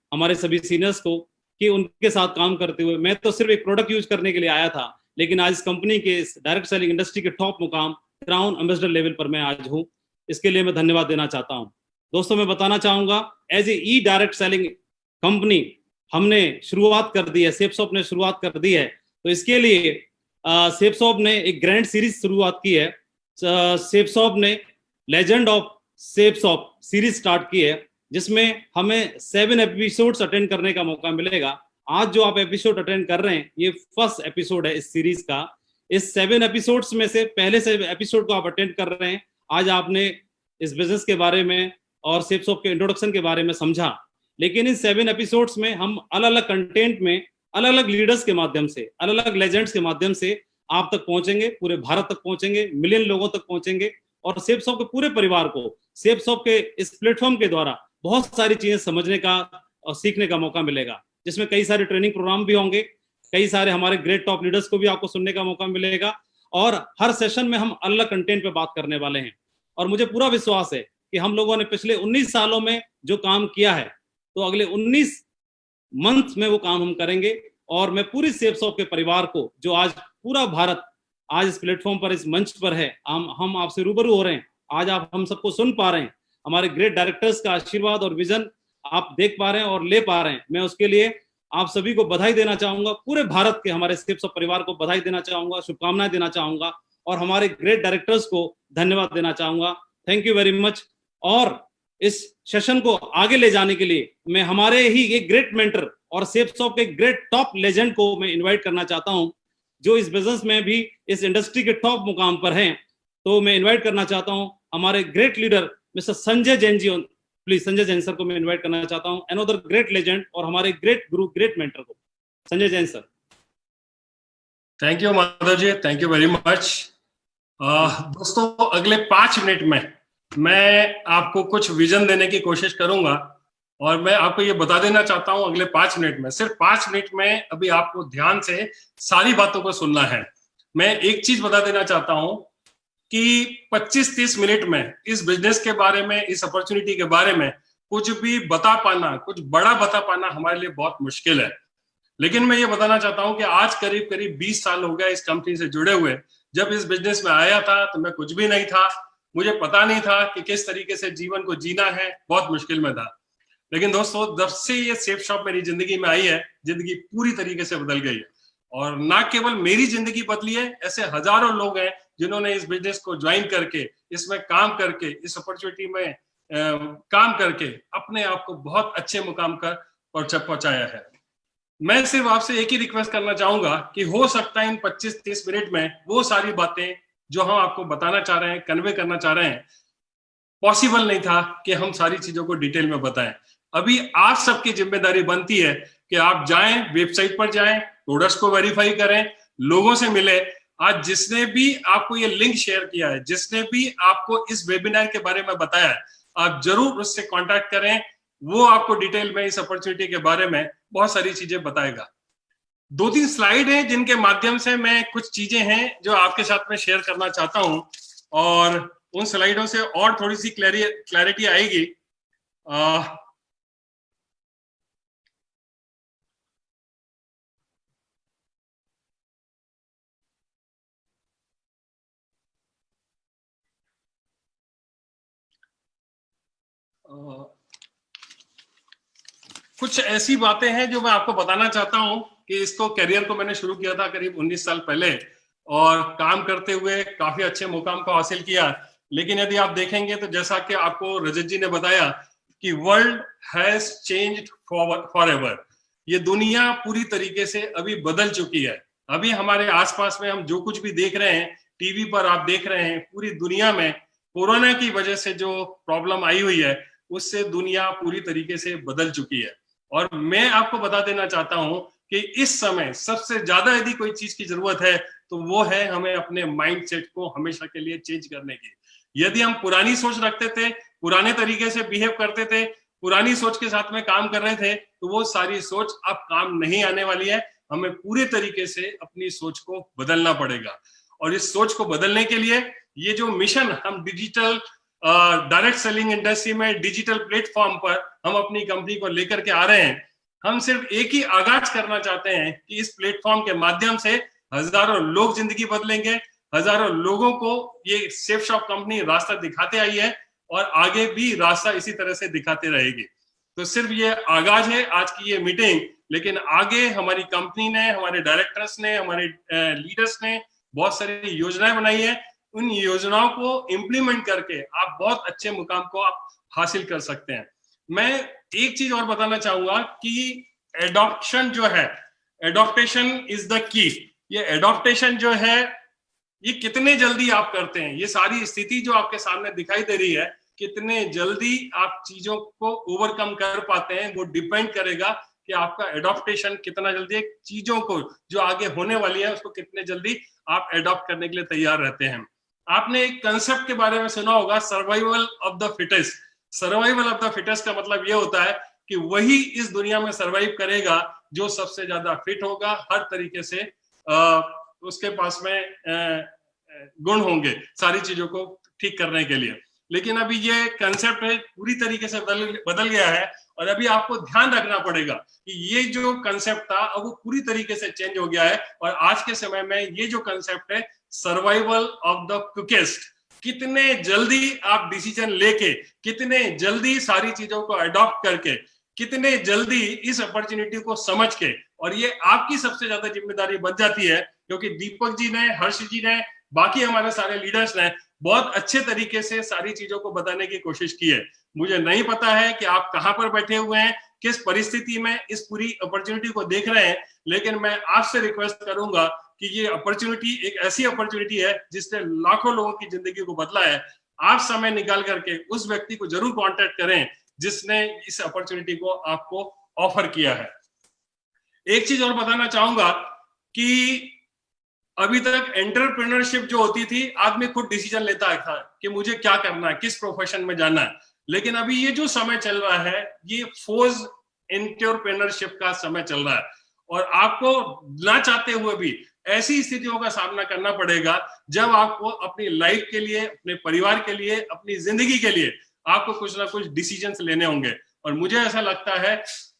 हमारे सभी सीनियर्स को, कि उनके साथ काम करते हुए मैं तो सिर्फ एक प्रोडक्ट यूज करने के लिए आया था, लेकिन आज इस कंपनी के इस डायरेक्ट सेलिंग इंडस्ट्री के टॉप मुकाम क्राउन एम्बेसडर लेवल पर मैं आज हूँ। इसके लिए मैं धन्यवाद देना चाहता हूँ। दोस्तों मैं बताना चाहूँगा, as a e direct selling company हमने शुरुआत कर दी है, सेफसॉफ्ट ने शुरुआत कर दी है। तो इसके लिए सेफसॉफ्ट ने एक ग्रैंड सीरीज शुरुआत की है। सेफसॉफ्ट ने लेजेंड ऑफ सेफसॉफ्ट सीरीज स्टार्ट की है, जिसमें हमें 7 एपिसोड्स अटेंड करने का मौका मिलेगा। आज जो आप एपिसोड अटेंड कर रहे हैं, ये फर्स्ट एपिसोड है इस सीरीज का। इस 7 एपिसोड्स में से पहले से एपिसोड को आप अटेंड कर रहे हैं। आज आपने इस बिजनेस के बारे में और सेप्सॉप के इंट्रोडक्शन के बारे में समझा, लेकिन इन 7 एपिसोड्स में हम अलग अलग कंटेंट में अलग अलग लीडर्स के माध्यम से, अलग अलग लेजेंड्स के माध्यम से आप तक पहुंचेंगे, पूरे भारत तक पहुंचेंगे, मिलियन लोगों तक पहुंचेंगे और सेप्सॉप के पूरे परिवार को सेप्सॉप के इस प्लेटफॉर्म के द्वारा बहुत सारी चीजें समझने का और सीखने का मौका मिलेगा, जिसमें कई सारे ट्रेनिंग प्रोग्राम भी होंगे, कई सारे हमारे ग्रेट टॉप लीडर्स को भी आपको सुनने का मौका मिलेगा और हर सेशन में हम अलग कंटेंट पे बात करने वाले हैं। और मुझे पूरा विश्वास है कि हम लोगों ने पिछले 19 सालों में जो काम किया है, तो अगले 19 मंथ में वो काम हम करेंगे। और मैं पूरी सेप्सॉप के परिवार को, जो आज पूरा भारत आज इस प्लेटफॉर्म पर, इस मंच पर है, हम आपसे रूबरू हो रहे हैं, आज आप हम सबको सुन पा रहे हैं, हमारे ग्रेट डायरेक्टर्स का आशीर्वाद और विजन आप देख पा रहे हैं और ले पा रहे हैं, मैं उसके लिए आप सभी को बधाई देना चाहूंगा। पूरे भारत के हमारे सेप्सॉप परिवार को बधाई देना चाहूंगा, शुभकामनाएं देना चाहूंगा और हमारे ग्रेट डायरेक्टर्स को धन्यवाद देना चाहूंगा। Thank you very much. और इस सेशन को आगे ले जाने के लिए मैं हमारे ही एक ग्रेट मेंटर और सेप्सॉप के ग्रेट टॉप लेजेंड को मैं इन्वाइट करना चाहता हूं, जो इस बिजनेस में भी इस इंडस्ट्री के टॉप मुकाम पर हैं। तो मैं इन्वाइट करना चाहता हूं हमारे great leader mister Sanjay Jain ji. Please Sanjay Jain sir को मैं इन्वाइट करना चाहता हूं, अनदर ग्रेट लेजेंड और हमारे ग्रेट गुरु, ग्रेट मेंटर को, Sanjay Jain sir. Thank you Madhav ji, thank you very much. दोस्तों, अगले 5 मिनट में मैं आपको कुछ विजन देने की कोशिश करूंगा और मैं आपको ये बता देना चाहता हूं, अगले 5 मिनट में, सिर्फ 5 मिनट में अभी आपको ध्यान से सारी बातों को सुनना है। मैं एक चीज बता देना चाहता हूं कि 25-30 मिनट में इस बिजनेस के बारे में, इस अपॉर्चुनिटी के बारे में कुछ भी बता पाना, कुछ बड़ा बता पाना हमारे लिए बहुत मुश्किल है। लेकिन मैं ये बताना चाहता हूं कि आज करीब करीब 20 साल हो गया इस कंपनी से जुड़े हुए। जब इस बिजनेस में आया था तो मैं कुछ भी नहीं था, मुझे पता नहीं था कि किस तरीके से जीवन को जीना है, बहुत मुश्किल में था। लेकिन दोस्तों, जब से ये सेप्सॉप मेरी जिंदगी में आई है, जिंदगी पूरी तरीके से बदल गई है। और ना केवल मेरी जिंदगी बदली है, ऐसे हजारों लोग हैं जिन्होंने इस बिजनेस को ज्वाइन करके, इसमें काम करके, इस अपॉर्चुनिटी में काम करके अपने आप को बहुत अच्छे मुकाम पर पहुंचाया है। मैं सिर्फ आपसे एक ही रिक्वेस्ट करना चाहूंगा कि हो सकता है इन 25-30 मिनट में वो सारी बातें जो हम आपको बताना चाह रहे हैं, कन्वे करना चाह रहे हैं, पॉसिबल नहीं था कि हम सारी चीजों को डिटेल में बताएं। अभी आप सबकी जिम्मेदारी बनती है कि आप जाएं, वेबसाइट पर जाएं, प्रोडक्ट्स को वेरीफाई करें, लोगों से मिले। आज जिसने भी आपको ये लिंक शेयर किया है, जिसने भी आपको इस वेबिनार के बारे में बताया है, आप जरूर उससे कांटेक्ट करें। वो आपको डिटेल में इस अपॉर्चुनिटी के बारे में बहुत सारी चीजें बताएगा। 2-3 स्लाइड हैं जिनके माध्यम से मैं कुछ चीजें हैं जो आपके साथ में शेयर करना चाहता हूं और उन स्लाइडों से और थोड़ी सी क्लैरिटी आएगी। कुछ ऐसी बातें हैं जो मैं आपको बताना चाहता हूं कि इसको करियर को मैंने शुरू किया था करीब 19 साल पहले और काम करते हुए काफी अच्छे मुकाम को हासिल किया। लेकिन यदि आप देखेंगे तो जैसा कि आपको रजत जी ने बताया कि वर्ल्ड हैज चेंज्ड फॉरएवर, ये दुनिया पूरी तरीके से अभी बदल चुकी है। अभी हमारे आसपास में हम जो कुछ भी देख रहे हैं, टीवी पर आप देख रहे हैं, पूरी दुनिया में कोरोना की वजह से जो प्रॉब्लम आई हुई है उससे दुनिया पूरी तरीके से बदल चुकी है। और मैं आपको बता देना चाहता हूं कि इस समय सबसे ज्यादा यदि कोई चीज की जरूरत है तो वो है हमें अपने माइंडसेट को हमेशा के लिए चेंज करने की। यदि हम पुरानी सोच रखते थे, पुराने तरीके से बिहेव करते थे, पुरानी सोच के साथ में काम कर रहे थे, तो वो सारी सोच अब काम नहीं आने वाली है। हमें पूरे तरीके से अपनी सोच को बदलना पड़ेगा। और इस सोच को बदलने के लिए ये जो मिशन हम डिजिटल डायरेक्ट सेलिंग इंडस्ट्री में डिजिटल प्लेटफॉर्म पर हम अपनी कंपनी को लेकर के आ रहे हैं, हम सिर्फ एक ही आगाज करना चाहते हैं कि इस प्लेटफॉर्म के माध्यम से हजारों लोग जिंदगी बदलेंगे, हजारों लोगों को ये सेप्सॉप कंपनी रास्ता दिखाते आई है और आगे भी रास्ता इसी तरह से दिखाते रहेगी। तो सिर्फ ये आगाज है आज की ये मीटिंग, लेकिन आगे हमारी कंपनी ने, हमारे डायरेक्टर्स ने, हमारे लीडर्स ने बहुत सारी योजनाएं बनाई है। उन योजनाओं को इम्प्लीमेंट करके आप बहुत अच्छे मुकाम को आप हासिल कर सकते हैं। मैं एक चीज और बताना चाहूंगा कि एडॉप्शन जो है, एडॉप्टेशन इज द की। ये एडॉप्टेशन जो है ये कितने जल्दी आप करते हैं, ये सारी स्थिति जो आपके सामने दिखाई दे रही है, कितने जल्दी आप चीजों को ओवरकम कर पाते हैं, वो डिपेंड करेगा कि आपका एडॉप्टेशन कितना जल्दी है, चीजों को जो आगे होने वाली है उसको कितने जल्दी आप एडॉप्ट करने के लिए तैयार रहते हैं। आपने एक कंसेप्ट के बारे में सुना होगा, survival of the fittest. Survival of the fittest का मतलब ये होता है कि वही इस दुनिया में सर्वाइव करेगा जो सबसे ज्यादा फिट होगा, हर तरीके से उसके पास में गुण होंगे सारी चीजों को ठीक करने के लिए। लेकिन अभी ये कंसेप्ट है पूरी तरीके से बदल गया है, और अभी आपको ध्यान रखना पड़ेगा कि ये जो कंसेप्ट था अब वो पूरी तरीके से चेंज हो गया है, और आज के समय में ये जो कंसेप्ट है सर्वाइवल ऑफ द क्विकेस्ट, कितने जल्दी आप डिसीजन लेके, कितने जल्दी सारी चीजों को अडॉप्ट करके, कितने जल्दी इस अपॉर्चुनिटी को समझ के, और ये आपकी सबसे ज्यादा जिम्मेदारी बन जाती है, क्योंकि दीपक जी ने, हर्ष जी ने, बाकी हमारे सारे लीडर्स ने बहुत अच्छे तरीके से सारी चीजों को बताने की कोशिश की है। मुझे नहीं पता है कि आप कहां पर बैठे हुए हैं, किस परिस्थिति में इस पूरी अपॉर्चुनिटी को देख रहे हैं, लेकिन मैं आपसे रिक्वेस्ट करूंगा कि ये अपॉर्चुनिटी एक ऐसी अपॉर्चुनिटी है जिसने लाखों लोगों की जिंदगी को बदला है। आप समय निकाल करके उस व्यक्ति को जरूर कांटेक्ट करें जिसने इस अपॉर्चुनिटी को आपको ऑफर किया है। एक चीज और बताना चाहूंगा कि अभी तक एंटरप्रेन्योरशिप जो होती थी, आदमी खुद डिसीजन लेता था कि मुझे क्या करना है, किस प्रोफेशन में जाना है। लेकिन अभी ये जो समय चल रहा है, ये फोर्स एंटरप्रेन्योरशिप का समय चल रहा है, और आपको ना चाहते हुए भी ऐसी स्थितियों का सामना करना पड़ेगा जब आपको अपनी लाइफ के लिए, अपने परिवार के लिए, अपनी जिंदगी के लिए आपको कुछ ना कुछ डिसीजंस लेने होंगे। और मुझे ऐसा लगता है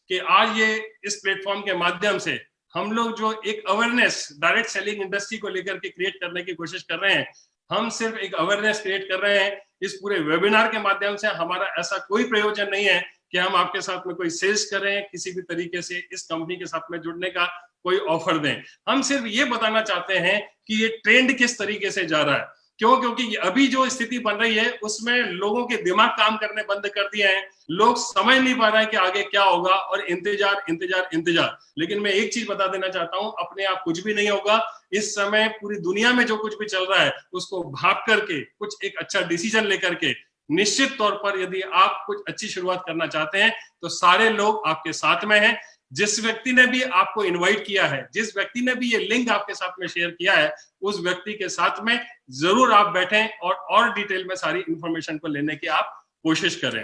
कि आज ये इस प्लेटफॉर्म के माध्यम से हम लोग जो एक अवेयरनेस डायरेक्ट सेलिंग इंडस्ट्री को लेकर के क्रिएट करने की कोशिश कर रहे हैं, हम सिर्फ एक अवेयरनेस क्रिएट कर रहे हैं। इस पूरे वेबिनार के माध्यम से हमारा ऐसा कोई प्रयोजन नहीं है कि हम आपके साथ में कोई सेल्स करें, किसी भी तरीके से इस कंपनी के साथ में जुड़ने का कोई ऑफर दें। हम सिर्फ ये बताना चाहते हैं कि ये ट्रेंड किस तरीके से जा रहा है। क्यों? क्योंकि अभी जो स्थिति बन रही है उसमें लोगों के दिमाग काम करने बंद कर दिए हैं, लोग समझ नहीं पा रहे हैं कि आगे क्या होगा, और इंतजार इंतजार इंतजार। लेकिन मैं एक चीज बता देना चाहता हूं, अपने आप कुछ भी नहीं होगा। इस समय पूरी दुनिया में जो कुछ भी चल रहा है उसको भाप करके कुछ एक अच्छा डिसीजन लेकर के, निश्चित तौर पर यदि आप कुछ अच्छी शुरुआत करना चाहते हैं तो सारे लोग आपके साथ में हैं। जिस व्यक्ति ने भी आपको इनवाइट किया है, जिस व्यक्ति ने भी ये लिंक आपके साथ में शेयर किया है, उस व्यक्ति के साथ में जरूर आप बैठें और डिटेल में सारी इंफॉर्मेशन को लेने की आप कोशिश करें।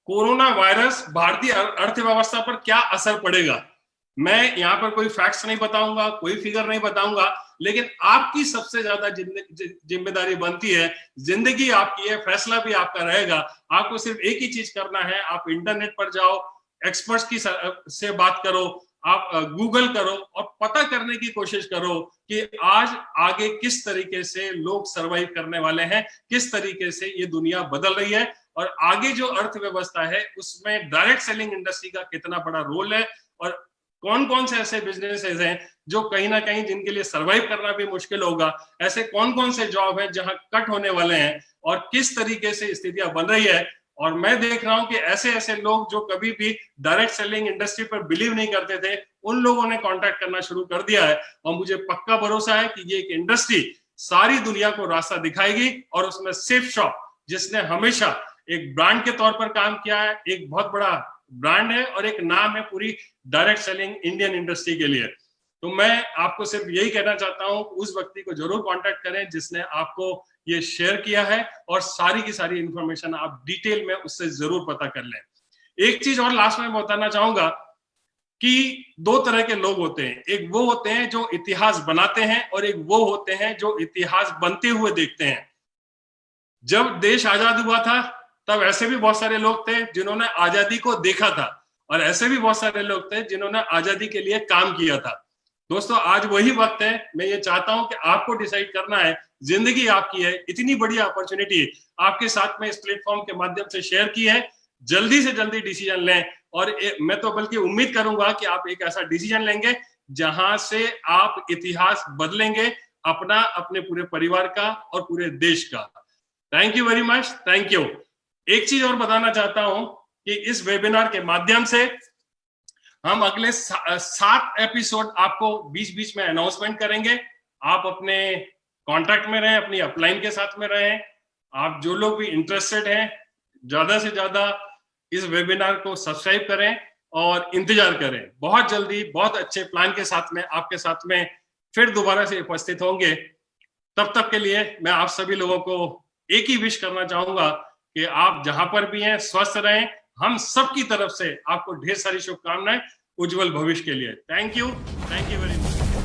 कोरोना वायरस भारतीय अर्थव्यवस्था पर क्या असर पड़ेगा, मैं यहाँ पर कोई फैक्ट्स नहीं बताऊंगा, कोई फिगर नहीं बताऊंगा, लेकिन आपकी सबसे ज्यादा जिम्मेदारी बनती है। जिंदगी आपकी है, फैसला भी आपका रहेगा। आपको सिर्फ एक ही चीज करना है, आप इंटरनेट पर जाओ, एक्सपर्ट्स की से बात करो, आप गूगल करो और पता करने की कोशिश करो कि आज आगे किस तरीके से लोग सरवाइव करने वाले हैं, किस तरीके से ये दुनिया बदल रही है, और आगे जो अर्थव्यवस्था है उसमें डायरेक्ट सेलिंग इंडस्ट्री का कितना बड़ा रोल है, और कौन कौन से ऐसे बिजनेसेस हैं जो कहीं ना कहीं जिनके लिए सरवाइव करना भी मुश्किल होगा, ऐसे कौन कौन से जॉब हैं जहां कट होने वाले हैं, और किस तरीके से स्थितियां बन रही है। और मैं देख रहा हूं कि ऐसे ऐसे लोग जो कभी भी डायरेक्ट सेलिंग इंडस्ट्री पर बिलीव नहीं करते थे, उन लोगों ने कांटेक्ट करना शुरू कर दिया है, और मुझे पक्का भरोसा है कि ये एक इंडस्ट्री सारी दुनिया को रास्ता दिखाएगी। और उसमें सेफ शॉप, जिसने हमेशा एक ब्रांड के तौर पर काम किया है, एक बहुत बड़ा ब्रांड है और एक नाम है पूरी डायरेक्ट सेलिंग इंडियन इंडस्ट्री के लिए। तो मैं आपको सिर्फ यही कहना चाहता हूं, उस व्यक्ति को जरूर कांटेक्ट करें जिसने आपको ये शेयर किया है, और सारी की सारी इंफॉर्मेशन आप डिटेल में उससे जरूर पता कर लें। एक चीज और लास्ट में बताना चाहूंगा कि दो तरह के लोग होते हैं, एक वो होते हैं जो इतिहास बनाते हैं, और एक वो होते हैं जो इतिहास बनते हुए देखते हैं। जब देश आजाद हुआ था तब ऐसे भी बहुत सारे लोग थे जिन्होंने आजादी को देखा था, और ऐसे भी बहुत सारे लोग थे जिन्होंने आजादी के लिए काम किया था। दोस्तों, आज वही वक्त है। मैं ये चाहता हूं कि आपको डिसाइड करना है, जिंदगी आपकी है, इतनी बड़ी अपॉर्चुनिटी आपके साथ में इस प्लेटफॉर्म के माध्यम से शेयर की है। जल्दी से जल्दी डिसीजन लें, और मैं तो बल्कि उम्मीद करूंगा कि आप एक ऐसा डिसीजन लेंगे जहां से आप इतिहास बदलेंगे, अपना, अपने पूरे परिवार का और पूरे देश का। Thank you very much, thank you. एक चीज और बताना चाहता हूं कि इस वेबिनार के माध्यम से हम अगले 7 एपिसोड आपको बीच बीच में अनाउंसमेंट करेंगे। आप अपने कांटेक्ट में रहें, अपनी अपलाइन के साथ में रहें। आप जो लोग भी इंटरेस्टेड हैं, ज्यादा से ज्यादा इस वेबिनार को सब्सक्राइब करें और इंतजार करें। बहुत जल्दी बहुत अच्छे प्लान के साथ में आपके साथ में फिर दोबारा से उपस्थित होंगे। तब तक के लिए मैं आप सभी लोगों को एक ही विश करना चाहूंगा कि आप जहां पर भी हैं स्वस्थ रहें। हम सब की तरफ से आपको ढेर सारी शुभकामनाएं उज्जवल भविष्य के लिए। Thank you very much.